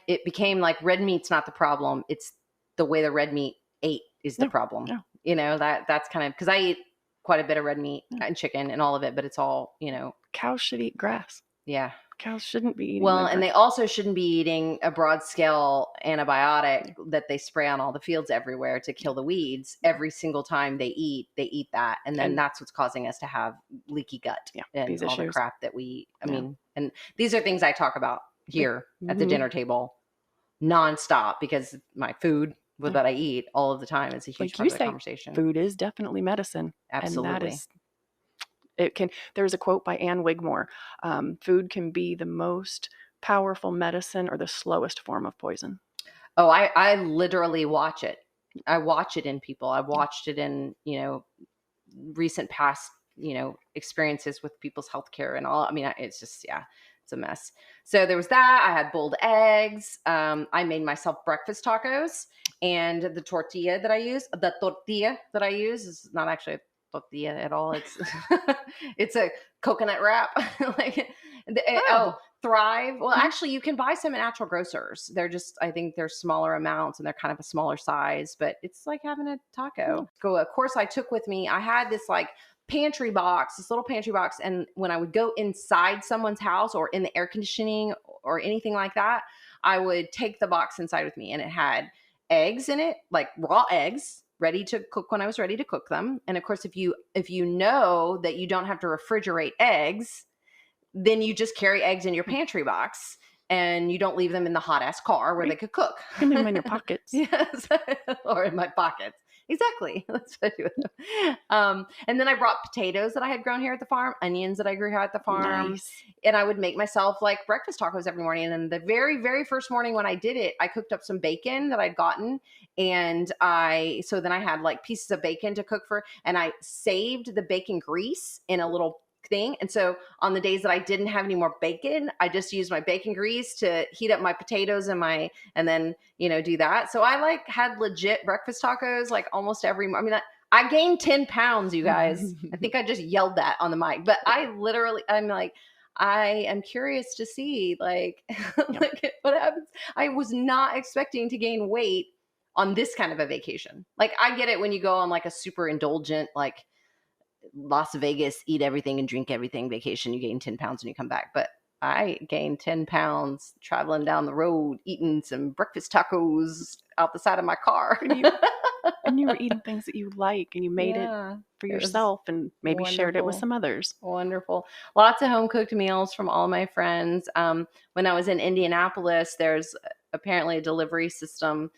A: it became like red meat's not the problem. It's the way the red meat ate is the problem. That's kind of, because I eat quite a bit of red meat and chicken and all of it, but it's all,
B: Cows should eat grass.
A: Yeah.
B: Cows shouldn't be eating.
A: Well, and they also shouldn't be eating a broad scale antibiotic that they spray on all the fields everywhere to kill the weeds. Every single time they eat that. And then that's what's causing us to have leaky gut and
B: these
A: all
B: issues.
A: The crap that and these are things I talk about here at the dinner table nonstop, because my food that I eat all of the time is a huge part of the conversation.
B: Food is definitely medicine.
A: Absolutely.
B: And there's a quote by Anne Wigmore. Food can be the most powerful medicine or the slowest form of poison.
A: Oh, I literally watch it. I watch it in people. I watched it in, recent past, experiences with people's healthcare and all. I mean, it's just, it's a mess. So there was that. I had boiled eggs. I made myself breakfast tacos, and the tortilla that I use is not actually a tortilla at all. It's it's a coconut wrap. Thrive. Well, actually, you can buy some at Natural Grocers. I think they're smaller amounts and they're kind of a smaller size, but it's like having a taco. Of course, I took with me, I had this like this little pantry box. And when I would go inside someone's house or in the air conditioning or anything like that, I would take the box inside with me, and it had eggs in it, like raw eggs, ready to cook when I was ready to cook them. And of course, if you know that you don't have to refrigerate eggs, then you just carry eggs in your pantry box and you don't leave them in the hot ass car where they could cook.
B: You can leave them in your pockets.
A: Yes. Or in my pockets. Exactly. That's what I do with them. And then I brought potatoes that I had grown here at the farm, onions that I grew here at the farm.
B: Nice.
A: And I would make myself like breakfast tacos every morning. And then the very, very first morning when I did it, I cooked up some bacon that I'd gotten. And then I had like pieces of bacon to cook for, and I saved the bacon grease in a little thing. And so on the days that I didn't have any more bacon, I just used my bacon grease to heat up my potatoes and then do that. So I like had legit breakfast tacos like almost every. I mean, I gained 10 pounds, you guys. I think I just yelled that on the mic, but I'm like, I am curious to see like what happens. I was not expecting to gain weight on this kind of a vacation. Like I get it when you go on like a super indulgent, like Las Vegas, eat everything and drink everything vacation, you gain 10 pounds when you come back. But I gained 10 pounds traveling down the road, eating some breakfast tacos out the side of my car.
B: And you were eating things that you like, and you made it for yourself and maybe shared it with some others.
A: Wonderful. Lots of home cooked meals from all my friends. When I was in Indianapolis, there's apparently a delivery system,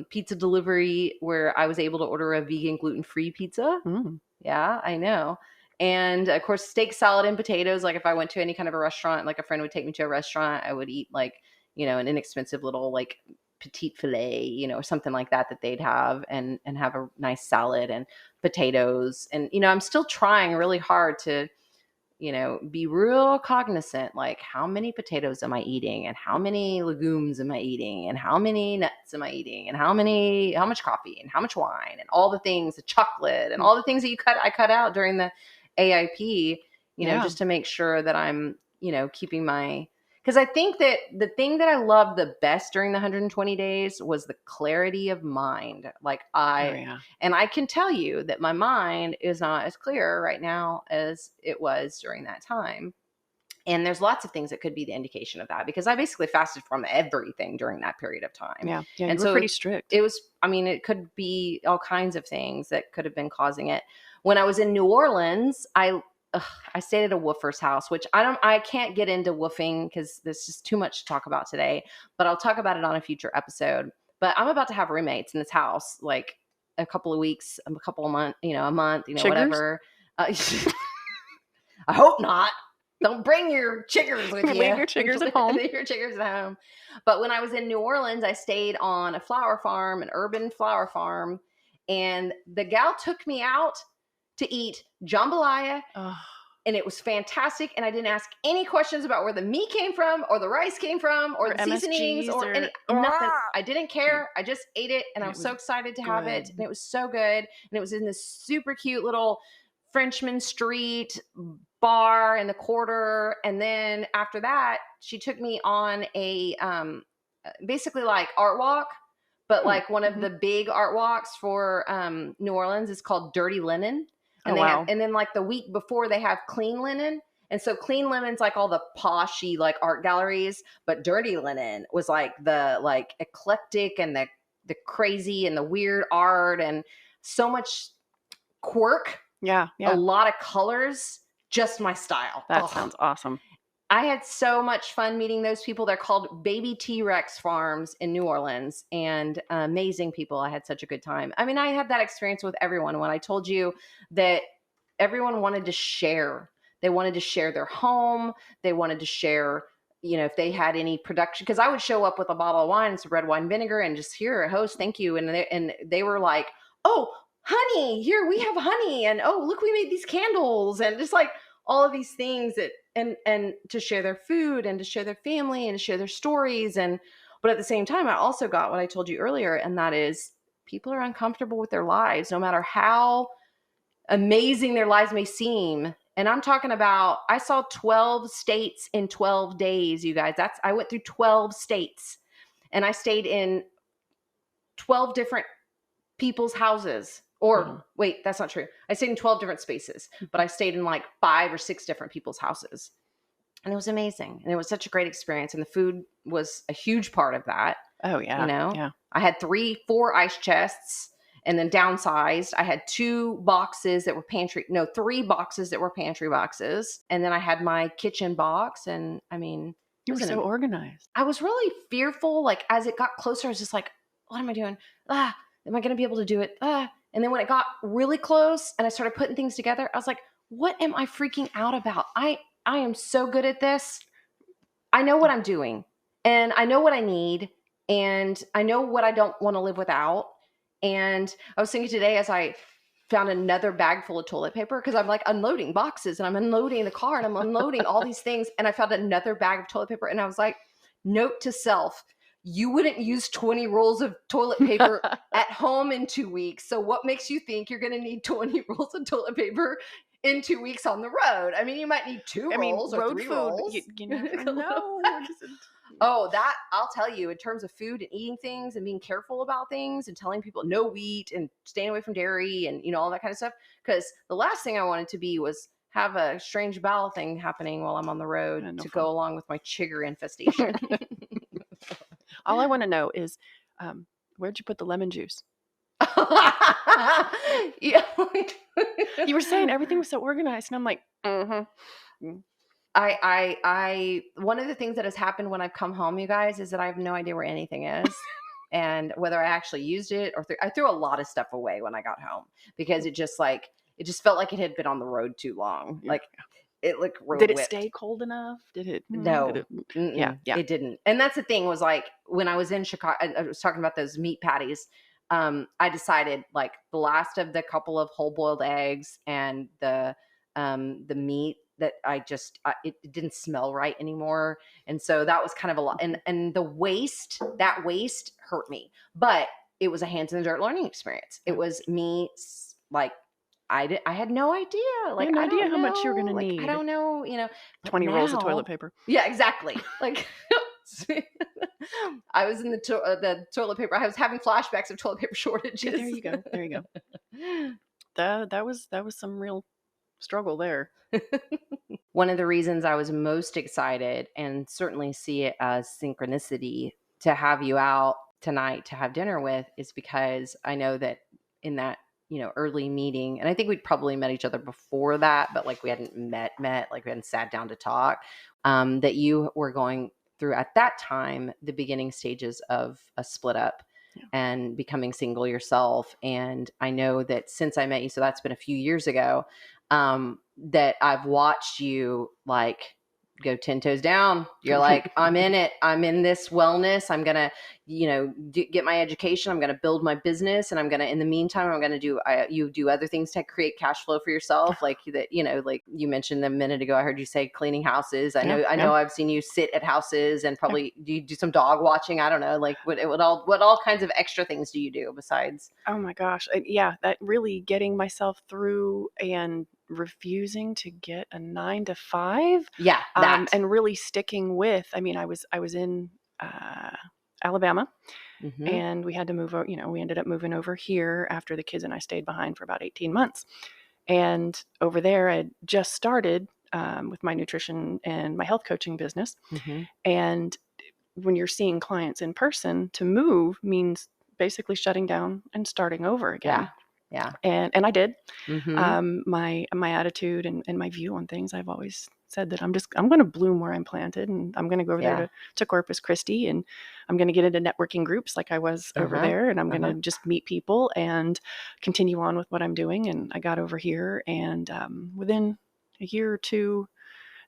A: pizza delivery, where I was able to order a vegan gluten-free pizza. Yeah, I know. And of course, steak, salad, and potatoes. Like if I went to any kind of a restaurant, like a friend would take me to a restaurant, I would eat like, an inexpensive little like petite filet, or something like that they'd have, and have a nice salad and potatoes. And, I'm still trying really hard to, be real cognizant, like how many potatoes am I eating, and how many legumes am I eating, and how many nuts am I eating, and how much coffee, and how much wine, and all the things, the chocolate, and all the things that I cut out during the AIP, just to make sure that I'm, keeping because I think that the thing that I loved the best during the 120 days was the clarity of mind. Like and I can tell you that my mind is not as clear right now as it was during that time. And there's lots of things that could be the indication of that, because I basically fasted from everything during that period of time.
B: Yeah.
A: And
B: you were pretty strict.
A: It was, it could be all kinds of things that could have been causing it. When I was in New Orleans, I stayed at a woofer's house, which I can't get into woofing because there's just too much to talk about today, but I'll talk about it on a future episode. But I'm about to have roommates in this house, like a couple of weeks, a couple of months, a month,
B: Chiggers?
A: Whatever. I hope not. Don't bring your chiggers with you.
B: Leave your chiggers at home.
A: Leave your chiggers at home. But when I was in New Orleans, I stayed on a flower farm, an urban flower farm, and the gal took me out to eat jambalaya, and it was fantastic. And I didn't ask any questions about where the meat came from, or the rice came from, or the seasonings, or nothing. I didn't care. I just ate it, and I was so excited to have it, and it was so good. And it was in this super cute little Frenchman Street bar in the quarter. And then after that, she took me on a basically like art walk, but like one of the big art walks for New Orleans is called Dirty Linen. And and then like the week before they have Clean Linen. And so Clean Linen's like all the poshy like art galleries, but Dirty Linen was like the like eclectic and the crazy and the weird art, and so much quirk.
B: Yeah.
A: A lot of colors, just my style.
B: That sounds awesome.
A: I had so much fun meeting those people. They're called Baby T-Rex Farms in New Orleans, and amazing people. I had such a good time. I mean, I had that experience with everyone. When I told you that everyone wanted to share, they wanted to share their home. They wanted to share, if they had any production, because I would show up with a bottle of wine and some red wine vinegar and just, here, host, thank you. And they were like, oh, honey, here, we have honey. And oh, look, we made these candles, and just like all of these things that, and to share their food, and to share their family, and to share their stories. But at the same time, I also got what I told you earlier, and that is people are uncomfortable with their lives, no matter how amazing their lives may seem. And I'm talking about, I saw 12 states in 12 days, you guys. I went through 12 states, and I stayed in 12 different people's houses. Or wait, that's not true. I stayed in 12 different spaces, but I stayed in like 5 or 6 different people's houses. And it was amazing. And it was such a great experience. And the food was a huge part of that.
B: Oh, yeah.
A: Yeah. I had 4 ice chests, and then downsized. I had 2 boxes that were 3 boxes that were pantry boxes. And then I had my kitchen box. And I mean,
B: you were so organized.
A: I was really fearful. Like as it got closer, I was just like, what am I doing? Am I going to be able to do it? And then when it got really close and I started putting things together, I was like, what am I freaking out about? I am so good at this. I know what I'm doing, and I know what I need, and I know what I don't want to live without. And I was thinking today, as I found another bag full of toilet paper, because I'm like unloading boxes, and I'm unloading the car, and I'm unloading all these things. And I found another bag of toilet paper, and I was like, note to self, you wouldn't use 20 rolls of toilet paper at home in 2 weeks. So what makes you think you're going to need 20 rolls of toilet paper in 2 weeks on the road? I mean, you might need 2 rolls or 3 rolls.
B: You never know.
A: Oh, that I'll tell you, in terms of food and eating things and being careful about things and telling people no wheat and staying away from dairy and, all that kind of stuff. Because the last thing I wanted to be was have a strange bowel thing happening while I'm on the road go along with my chigger infestation.
B: All I want to know is, where'd you put the lemon juice?
A: Yeah.
B: You were saying everything was so organized, and I'm like,
A: I one of the things that has happened when I've come home, you guys, is that I have no idea where anything is. And whether I actually used it or I threw a lot of stuff away when I got home, because it just like, it just felt like it had been on the road too long.
B: Yeah.
A: Like it like road
B: Did it
A: whipped.
B: stay cold enough? Did it?
A: No.
B: Did it, yeah.
A: It didn't. And that's the thing was like when I was in Chicago, I was talking about those meat patties. I decided like the last of the couple of whole boiled eggs and the meat that it didn't smell right anymore. And so that was kind of a lot. And that waste hurt me, but it was a hands in the dirt learning experience. It was me like, I had no idea. Like,
B: no
A: I
B: idea
A: don't
B: how
A: know,
B: much you're going to
A: like,
B: need.
A: I don't know,
B: 20 rolls of toilet paper.
A: Yeah, exactly. Like, I was in the toilet paper. I was having flashbacks of toilet paper shortages.
B: Yeah, there you go. There you go. That was some real struggle there.
A: One of the reasons I was most excited, and certainly see it as synchronicity, to have you out tonight to have dinner with, is because I know that in that early meeting, and I think we'd probably met each other before that, but like we hadn't met, like we hadn't sat down to talk, that you were going through at that time the beginning stages of a split up and becoming single yourself. And I know that since I met you, so that's been a few years ago, that I've watched you like go 10 toes down. You're like, I'm in it. I'm in this wellness. I'm going to, get my education. I'm going to build my business. And I'm going to, in the meantime, I'm going to you do other things to create cash flow for yourself. Like that, like you mentioned a minute ago, I heard you say cleaning houses. I know I've seen you sit at houses and probably do you do some dog watching? I don't know. Like what all kinds of extra things do you do besides?
B: Oh my gosh. Yeah. That really getting myself through and refusing to get a 9 to 5.
A: Yeah.
B: And really sticking with, I mean, I was in Alabama, and we had to move over, we ended up moving over here after the kids and I stayed behind for about 18 months. And over there, I had just started with my nutrition and my health coaching business. And when you're seeing clients in person, to move means basically shutting down and starting over again.
A: Yeah.
B: And I did. My attitude and my view on things, I've always said that I'm going to bloom where I'm planted, and I'm going to go over there to Corpus Christi, and I'm going to get into networking groups like I was over there, and I'm going to just meet people and continue on with what I'm doing. And I got over here, and within a year or two,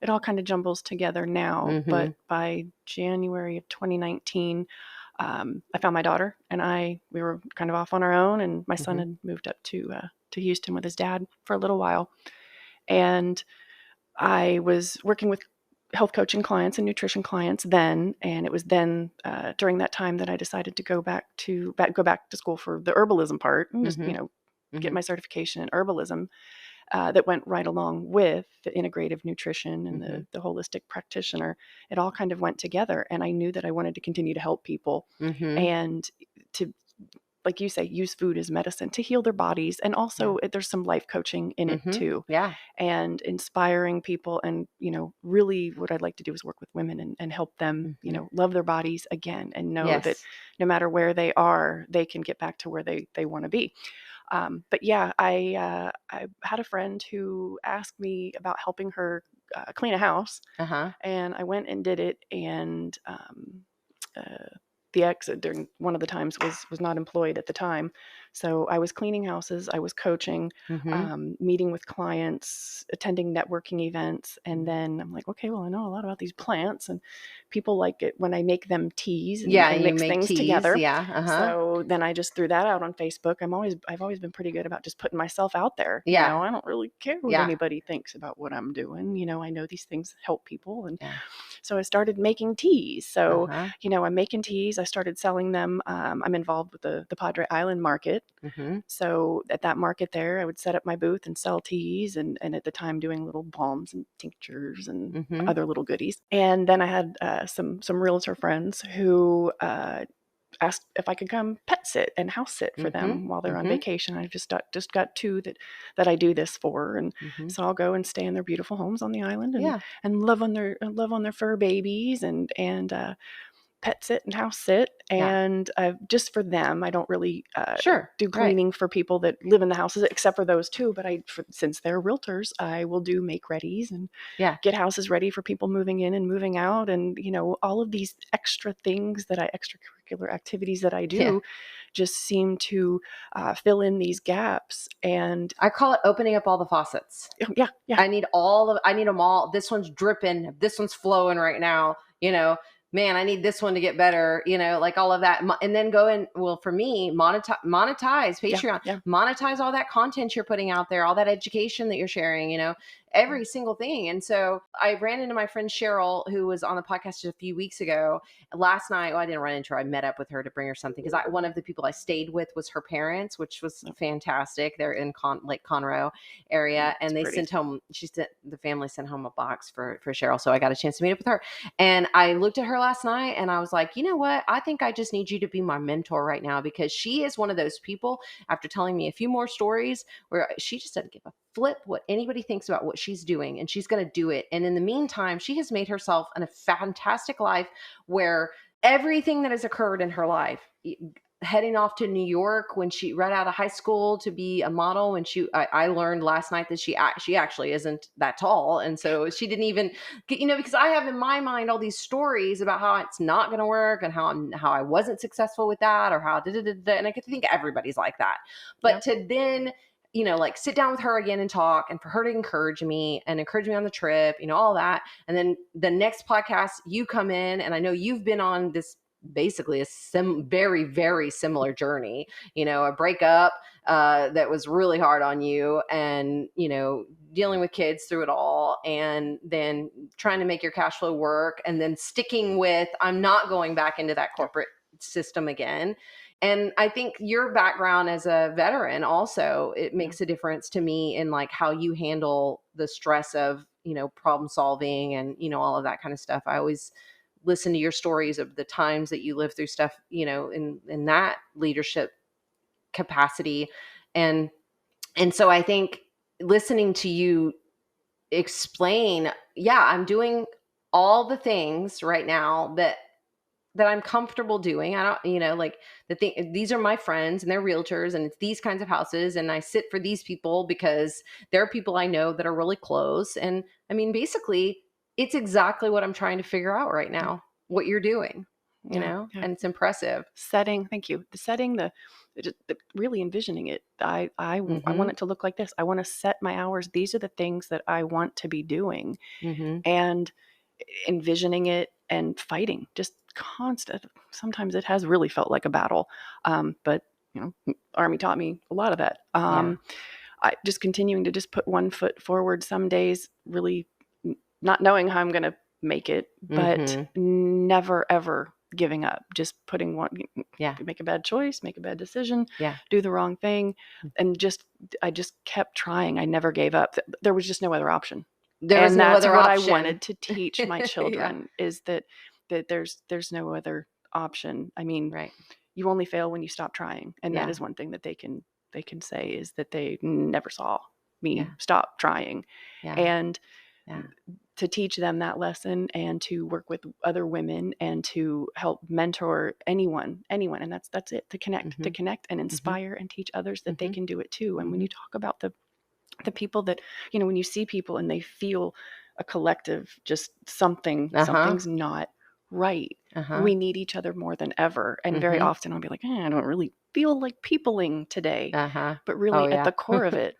B: it all kind of jumbles together now. But by January of 2019, I found my daughter, and we were kind of off on our own, and my son had moved up to Houston with his dad for a little while. And I was working with health coaching clients and nutrition clients then, and it was then during that time that I decided to go back to school for the herbalism part, and just get my certification in herbalism. That went right along with the integrative nutrition and the holistic practitioner. It all kind of went together, and I knew that I wanted to continue to help people and to, like you say, use food as medicine to heal their bodies. And also there's some life coaching in it too.
A: Yeah.
B: And inspiring people. And, really what I'd like to do is work with women and help them, love their bodies again, and know that no matter where they are, they can get back to where they want to be. But yeah, I had a friend who asked me about helping her clean a house, and I went and did it. And the ex during one of the times was not employed at the time, so I was cleaning houses, I was coaching, meeting with clients, attending networking events, and then I'm like, okay, well, I know a lot about these plants, and people like it when I make them teas and mix things together. So then I just threw that out on Facebook. I've always been pretty good about just putting myself out there. I don't really care what anybody thinks about what I'm doing. I know these things help people, and so I started making teas. So I'm making teas. I started selling them. I'm involved with the Padre Island market. So at that market there, I would set up my booth and sell teas, and at the time doing little balms and tinctures and other little goodies. And then I had some realtor friends who asked if I could come pet sit and house sit for them while they're on vacation. I just got two that I do this for, and so I'll go and stay in their beautiful homes on the island and love on their fur babies and pet sit and house sit, and just for them. I don't really do cleaning for people that live in the houses, except for those two. But since they're realtors, I will do make readies and get houses ready for people moving in and moving out, and all of these extra things extracurricular activities that I do just seem to fill in these gaps. And
A: I call it opening up all the faucets.
B: Yeah.
A: I need them all. This one's dripping. This one's flowing right now. Man, I need this one to get better, like all of that. And then go in, well, for me, monetize Patreon, monetize all that content you're putting out there, all that education that you're sharing, every single thing. And so I ran into my friend Cheryl, who was on the podcast just a few weeks ago. Last night, I didn't run into her. I met up with her to bring her something, because one of the people I stayed with was her parents, which was fantastic. They're in Lake Conroe area, and they sent home, the family sent home a box for Cheryl. So I got a chance to meet up with her. And I looked at her last night and I was like, you know what? I think I just need you to be my mentor right now, because she is one of those people, after telling me a few more stories, where she just doesn't give a flip what anybody thinks about what she's doing, and she's going to do it. And in the meantime, she has made herself a fantastic life, where everything that has occurred in her life, heading off to New York when she right out of high school to be a model. And I learned last night that she actually isn't that tall. And so she didn't even get, because I have in my mind all these stories about how it's not going to work, and how I wasn't successful with that, or how and I get to think everybody's like that. But to then, like sit down with her again and talk, and for her to encourage me on the trip, all that. And then the next podcast, you come in, and I know you've been on this basically a very, very similar journey, a breakup that was really hard on you, and, dealing with kids through it all, and then trying to make your cash flow work, and then sticking with, I'm not going back into that corporate system again. And I think your background as a veteran also, it makes a difference to me in like how you handle the stress of, problem solving and, all of that kind of stuff. I always listen to your stories of the times that you lived through stuff, in that leadership capacity. And so I think listening to you explain, I'm doing all the things right now that I'm comfortable doing. I don't, like these are my friends and they're realtors, and it's these kinds of houses. And I sit for these people because they're people I know that are really close. And I mean, basically it's exactly what I'm trying to figure out right now, what you're doing, and it's impressive.
B: Thank you. The really envisioning it. I want it to look like this. I want to set my hours. These are the things that I want to be doing, and envisioning it and fighting, just constant. Sometimes it has really felt like a battle. But Army taught me a lot of that. I just continuing to just put one foot forward some days, really not knowing how I'm going to make it, but never, ever giving up, just putting one, make a bad choice, make a bad decision, do the wrong thing. And I just kept trying. I never gave up. There was just no other option. That's what I wanted to teach my children is that there's no other option. I mean, you only fail when you stop trying. And that is one thing that they can say, is that they never saw me stop trying. And to teach them that lesson, and to work with other women, and to help mentor anyone. And that's it, to connect and inspire and teach others that they can do it too. And when you talk about the people that, when you see people and they feel a collective, just something's not right. We need each other more than ever. And very often I'll be like, I don't really feel like peopling today. But really at the core of it,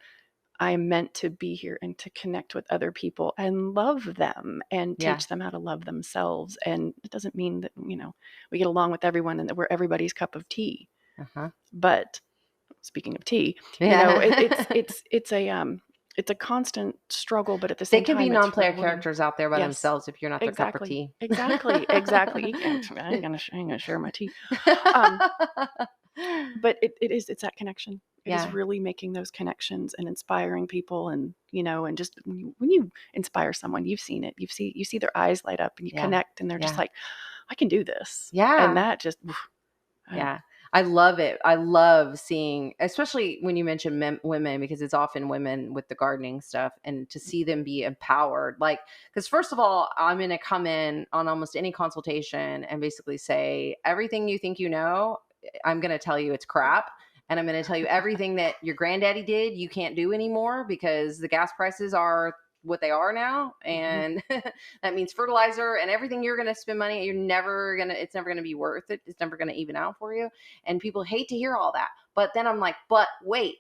B: I'm meant to be here and to connect with other people and love them and teach them how to love themselves. And it doesn't mean that, we get along with everyone and that we're everybody's cup of tea. But speaking of tea, it's a constant struggle, but at the same time,
A: they can be non-player characters out there by themselves if you're not their cup of tea.
B: Exactly. I ain't gonna share my tea. But it's that connection. It's really making those connections and inspiring people, and and just when you inspire someone, you've seen it. You see their eyes light up, and you connect, and they're just like, I can do this. And that just
A: I love it. I love seeing, especially when you mention women, because it's often women with the gardening stuff, and to see them be empowered. Like, because first of all, I'm going to come in on almost any consultation and basically say, everything you think you know, I'm going to tell you it's crap. And I'm going to tell you everything that your granddaddy did, you can't do anymore because the gas prices are what they are now. And that means fertilizer and everything you're going to spend money, it's never going to be worth it. It's never going to even out for you. And people hate to hear all that. But then I'm like, but wait,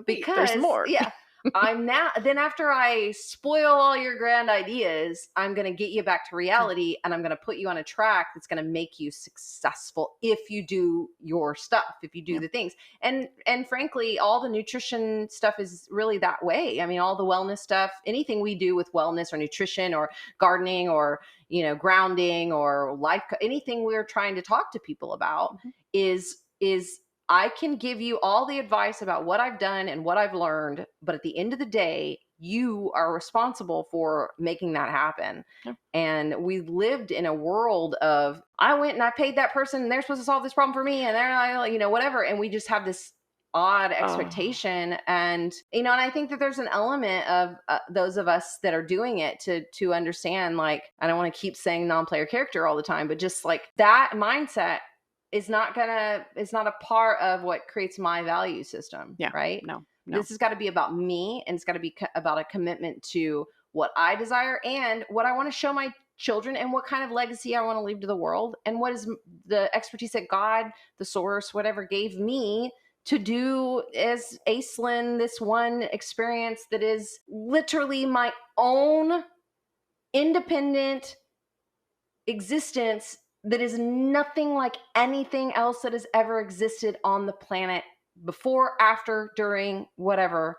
A: because
B: there's more.
A: Yeah. Then after I spoil all your grand ideas, I'm going to get you back to reality, and I'm going to put you on a track that's going to make you successful if you do your stuff, if you do the things. And frankly, all the nutrition stuff is really that way. I mean, all the wellness stuff, anything we do with wellness or nutrition or gardening or, grounding or life, anything we're trying to talk to people about is I can give you all the advice about what I've done and what I've learned, but at the end of the day, you are responsible for making that happen. Yeah. And we lived in a world of, I went and I paid that person and they're supposed to solve this problem for me, and they're, whatever. And we just have this odd expectation. And, and I think that there's an element of those of us that are doing it to understand, like, I don't want to keep saying non-player character all the time, but just like that mindset is not a part of what creates my value system.
B: Yeah.
A: Right.
B: No.
A: This has got to be about me, and it's got to be about a commitment to what I desire and what I want to show my children and what kind of legacy I want to leave to the world, and what is the expertise that God, the source, whatever, gave me to do as Aislynn, this one experience that is literally my own independent existence that is nothing like anything else that has ever existed on the planet before, after, during, whatever.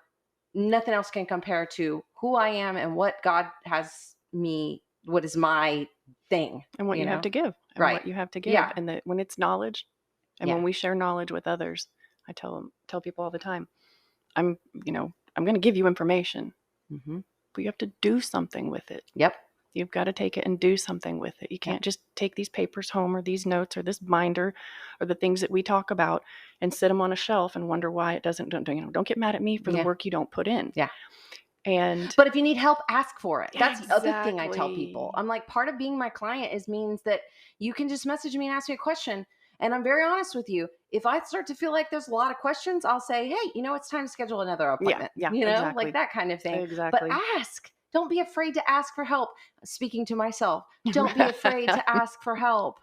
A: Nothing else can compare to who I am and what God has me, what is my thing.
B: And what you have to give. And
A: right.
B: What you have to give.
A: Yeah.
B: And that when it's knowledge, and when we share knowledge with others, I tell people all the time, I'm going to give you information, but you have to do something with it.
A: Yep.
B: You've got to take it and do something with it. You can't just take these papers home or these notes or this binder or the things that we talk about and sit them on a shelf and wonder why it doesn't. Don't get mad at me for the work you don't put in.
A: Yeah.
B: But
A: if you need help, ask for it. That's the other thing I tell people. I'm like, part of being my client means that you can just message me and ask me a question. And I'm very honest with you. If I start to feel like there's a lot of questions, I'll say, hey, it's time to schedule another appointment.
B: Yeah,
A: exactly. Like that kind of thing.
B: Exactly.
A: But ask. Don't be afraid to ask for help. Speaking to myself, don't be afraid to ask for help,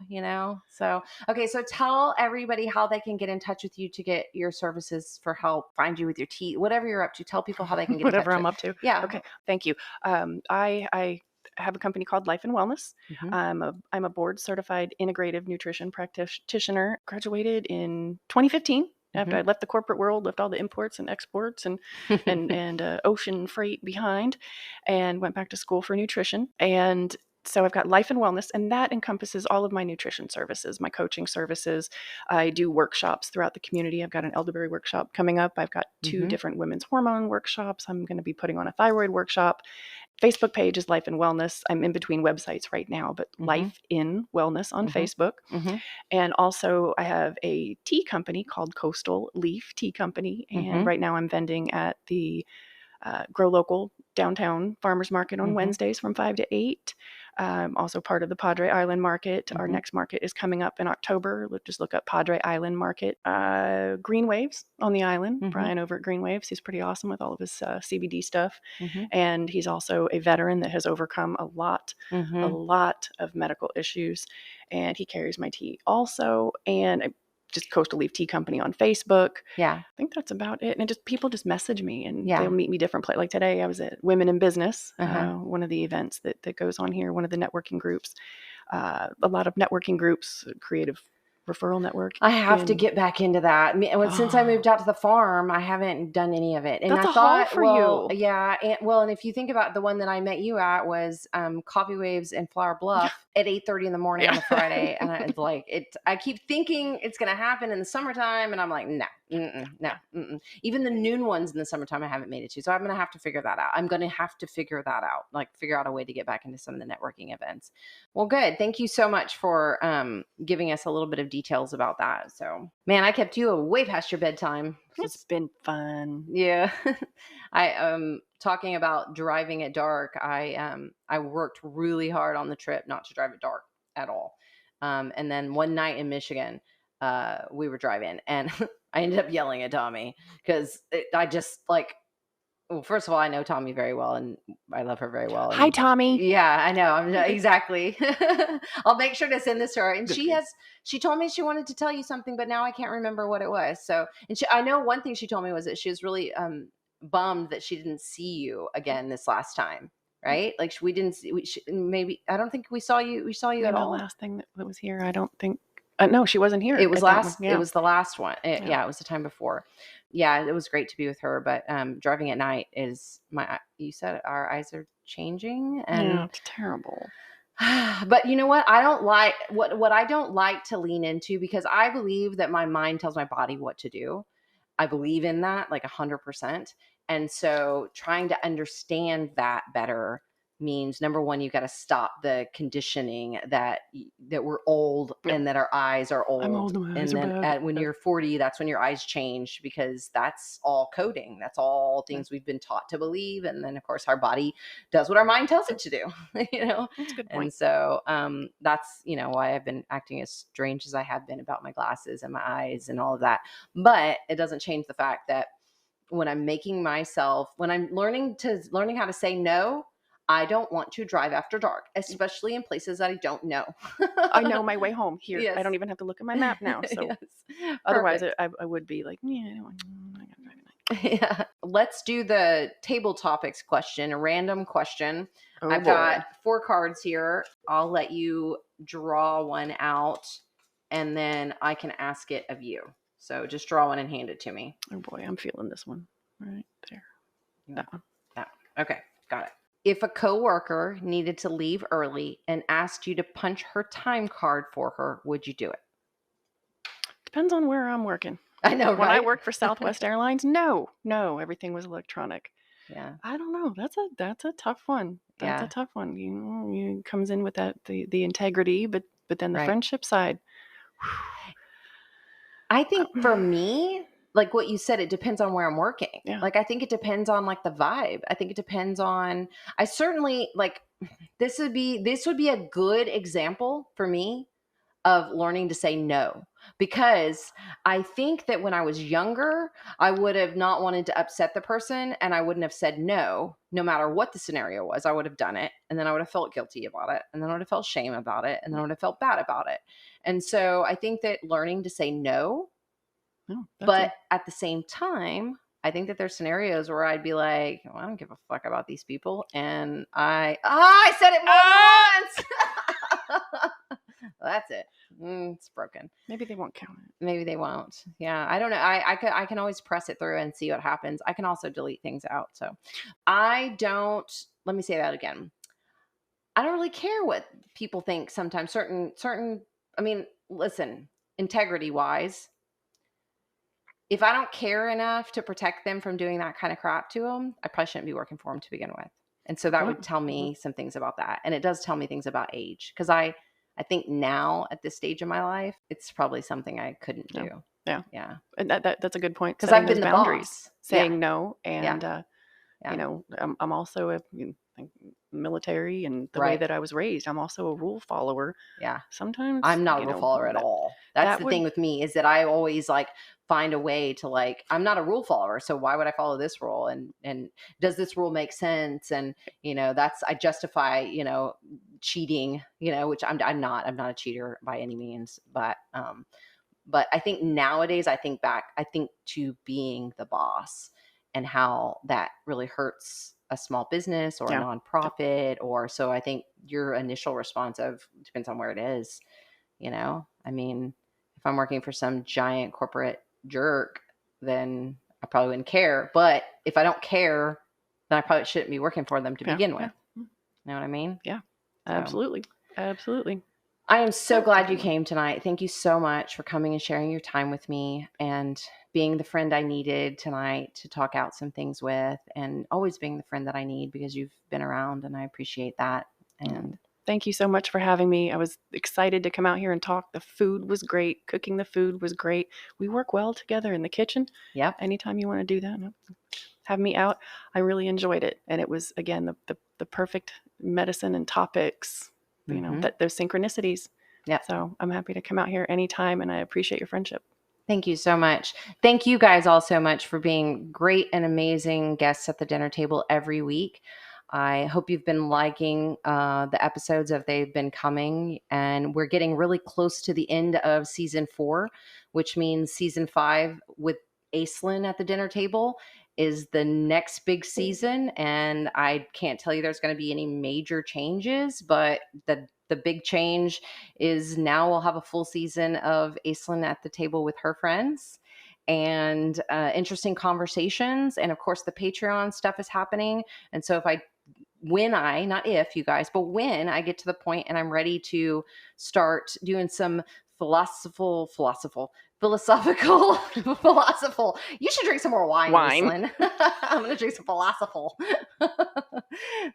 A: So, okay. So tell everybody how they can get in touch with you to get your services for help, find you with your tea, whatever you're up to. Tell people how they can get in touch.
B: Whatever I'm up to.
A: Yeah.
B: Okay. Thank you. I have a company called Life and Wellness. I'm a board certified integrative nutrition practitioner, graduated in 2015. After I left the corporate world, left all the imports and exports and ocean freight behind, and went back to school for nutrition. And so I've got Life and Wellness, and that encompasses all of my nutrition services, my coaching services. I do workshops throughout the community. I've got an elderberry workshop coming up. I've got 2 different women's hormone workshops. I'm going to be putting on a thyroid workshop. Facebook page is Life and Wellness. I'm in between websites right now, but Life in Wellness on Facebook. And also I have a tea company called Coastal Leaf Tea Company. And right now I'm vending at the Grow Local downtown farmers market on Wednesdays from 5 to 8. Also part of the Padre Island Market. Our next market is coming up in October. Just look up Padre Island Market. Green Waves on the island. Brian over at Green Waves. He's pretty awesome with all of his CBD stuff. And he's also a veteran that has overcome a lot of medical issues. And he carries my tea also. And just Coastal Leaf Tea Company on Facebook. Yeah. I think that's about it. And people just message me and they'll meet me different places. Like today I was at Women in Business, one of the events that goes on here, one of the networking groups. A lot of networking groups, creative referral network.
A: I have to get back into that. Since I moved out to the farm, I haven't done any of it. And
B: that's
A: I
B: a
A: thought,
B: haul for you.
A: Yeah. And if you think about the one that I met you at was Coffee Waves in Flower Bluff at 8:30 in the morning on a Friday. And I keep thinking it's going to happen in the summertime. And I'm like, no, No. Even the noon ones in the summertime, I haven't made it to. So I'm going to have to figure that out. Like figure out a way to get back into some of the networking events. Well, good. Thank you so much for giving us a little bit of details about that. So, man, I kept you way past your bedtime.
B: It's been fun.
A: Yeah. I talking about driving at dark. I worked really hard on the trip not to drive at dark at all. And then one night in Michigan, we were driving and I ended up yelling at Tommy because I just like, well, first of all, I know Tommy very well and I love her very well.
B: Hi, Tommy.
A: Yeah, I know. Exactly. I'll make sure to send this to her. And she told me she wanted to tell you something, but now I can't remember what it was. So, I know one thing she told me was that she was really bummed that she didn't see you again this last time. Right? Like we didn't see, maybe, I don't think we saw you at all.
B: The last thing that was here, I don't think, no, she wasn't here.
A: It was last, it was the last one. It was the time before. Yeah, it was great to be with her, but driving at night is you said our eyes are changing and
B: it's terrible.
A: But you know what? I don't like what I don't like to lean into because I believe that my mind tells my body what to do. I believe in that like 100%. And so trying to understand that better means number one, you got to stop the conditioning that we're old and that our eyes are old.
B: I'm old and my eyes are bad.
A: When you're 40, that's when your eyes change because that's all coding. That's all things we've been taught to believe. And then of course our body does what our mind tells it to do, you know?
B: That's a good point.
A: And so that's, why I've been acting as strange as I have been about my glasses and my eyes and all of that. But it doesn't change the fact that when I'm learning how to say no, I don't want to drive after dark, especially in places that I don't know.
B: I know my way home here. Yes. I don't even have to look at my map now. So otherwise I would be like, I gotta drive at night.
A: Yeah. Let's do the table topics question, a random question. I've got 4 cards here. I'll let you draw one out and then I can ask it of you. So just draw one and hand it to me.
B: Oh boy, I'm feeling this one right there. That one.
A: Okay, got it. If a coworker needed to leave early and asked you to punch her time card for her, would you do it?
B: Depends on where I'm working.
A: I know, right?
B: When I worked for Southwest Airlines, no, everything was electronic.
A: Yeah.
B: I don't know. That's a tough one. That's a tough one. You comes in with that the integrity, but then the friendship side.
A: I think for me, like what you said, it depends on where I'm working. Yeah. Like, I think it depends on like the vibe. I think it depends on, I certainly like, this would be a good example for me of learning to say no, because I think that when I was younger, I would have not wanted to upset the person and I wouldn't have said no matter what the scenario was. I would have done it and then I would have felt guilty about it and then I would have felt shame about it and then I would have felt bad about it. And so I think that learning to say no, but at the same time, I think that there's scenarios where I'd be like, well, I don't give a fuck about these people. And I said it more once. That's it. It's broken.
B: Maybe they won't count it.
A: Maybe they won't. Yeah. I don't know. I can always press it through and see what happens. I can also delete things out. So let me say that again. I don't really care what people think sometimes. Listen, integrity wise, if I don't care enough to protect them from doing that kind of crap to them, I probably shouldn't be working for them to begin with. And so that would tell me some things about that. And it does tell me things about age. Because I think now at this stage of my life, it's probably something I couldn't do.
B: Yeah.
A: Yeah.
B: And that's a good point.
A: Because I've been the
B: boundaries,
A: boss.
B: Saying no. And, I'm also a military and the way that I was raised. I'm also a rule follower.
A: Yeah.
B: Sometimes
A: I'm not a rule follower at all. That's the thing with me is that I always like find a way to like, I'm not a rule follower. So why would I follow this rule? And does this rule make sense? And, I justify, cheating, which I'm not a cheater by any means, but I think nowadays I think to being the boss and how that really hurts a small business or a nonprofit so I think your initial response depends on where it is, if I'm working for some giant corporate jerk, then I probably wouldn't care. But if I don't care, then I probably shouldn't be working for them to begin with. You know what I mean?
B: Yeah, absolutely. Absolutely.
A: I am so glad you came tonight. Thank you so much for coming and sharing your time with me and being the friend I needed tonight to talk out some things with, and always being the friend that I need because you've been around and I appreciate that. And
B: thank you so much for having me. I was excited to come out here and talk. The food was great. Cooking the food was great. We work well together in the kitchen.
A: Yep.
B: Anytime you want to do that, have me out. I really enjoyed it. And it was, again, the perfect medicine and topics, you know, that those synchronicities.
A: Yeah.
B: So I'm happy to come out here anytime, and I appreciate your friendship.
A: Thank you so much. Thank you guys all so much for being great and amazing guests at the dinner table every week. I hope you've been liking the episodes as they've been coming, and we're getting really close to the end of season 4, which means season 5 with Aislynn at the dinner table is the next big season. And I can't tell you there's going to be any major changes, but the big change is now we'll have a full season of Aislynn at the table with her friends and interesting conversations. And of course, the Patreon stuff is happening. And so when I, not if you guys, but when I get to the point and I'm ready to start doing some philosophical. You should drink some more wine. Aislynn. I'm going to drink some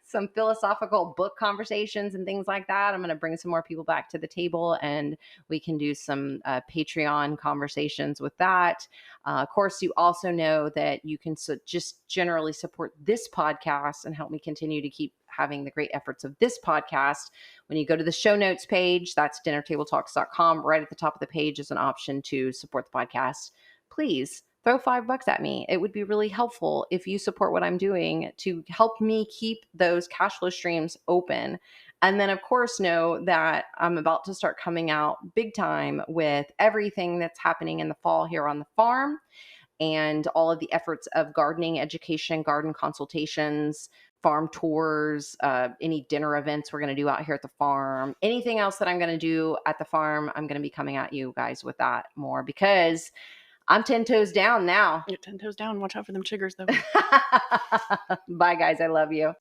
A: some philosophical book conversations and things like that. I'm going to bring some more people back to the table, and we can do some Patreon conversations with that. Of course, you also know that you can just generally support this podcast and help me continue to keep having the great efforts of this podcast. When you go to the show notes page, that's dinnertabletalks.com. Right at the top of the page is an option to support the podcast. Please throw $5 at me. It would be really helpful if you support what I'm doing to help me keep those cash flow streams open. And then, of course, know that I'm about to start coming out big time with everything that's happening in the fall here on the farm and all of the efforts of gardening education, garden consultations, farm tours, any dinner events we're going to do out here at the farm, anything else that I'm going to do at the farm, I'm going to be coming at you guys with that more because I'm 10 toes down now.
B: You're 10 toes down. Watch out for them chiggers, though.
A: Bye, guys. I love you.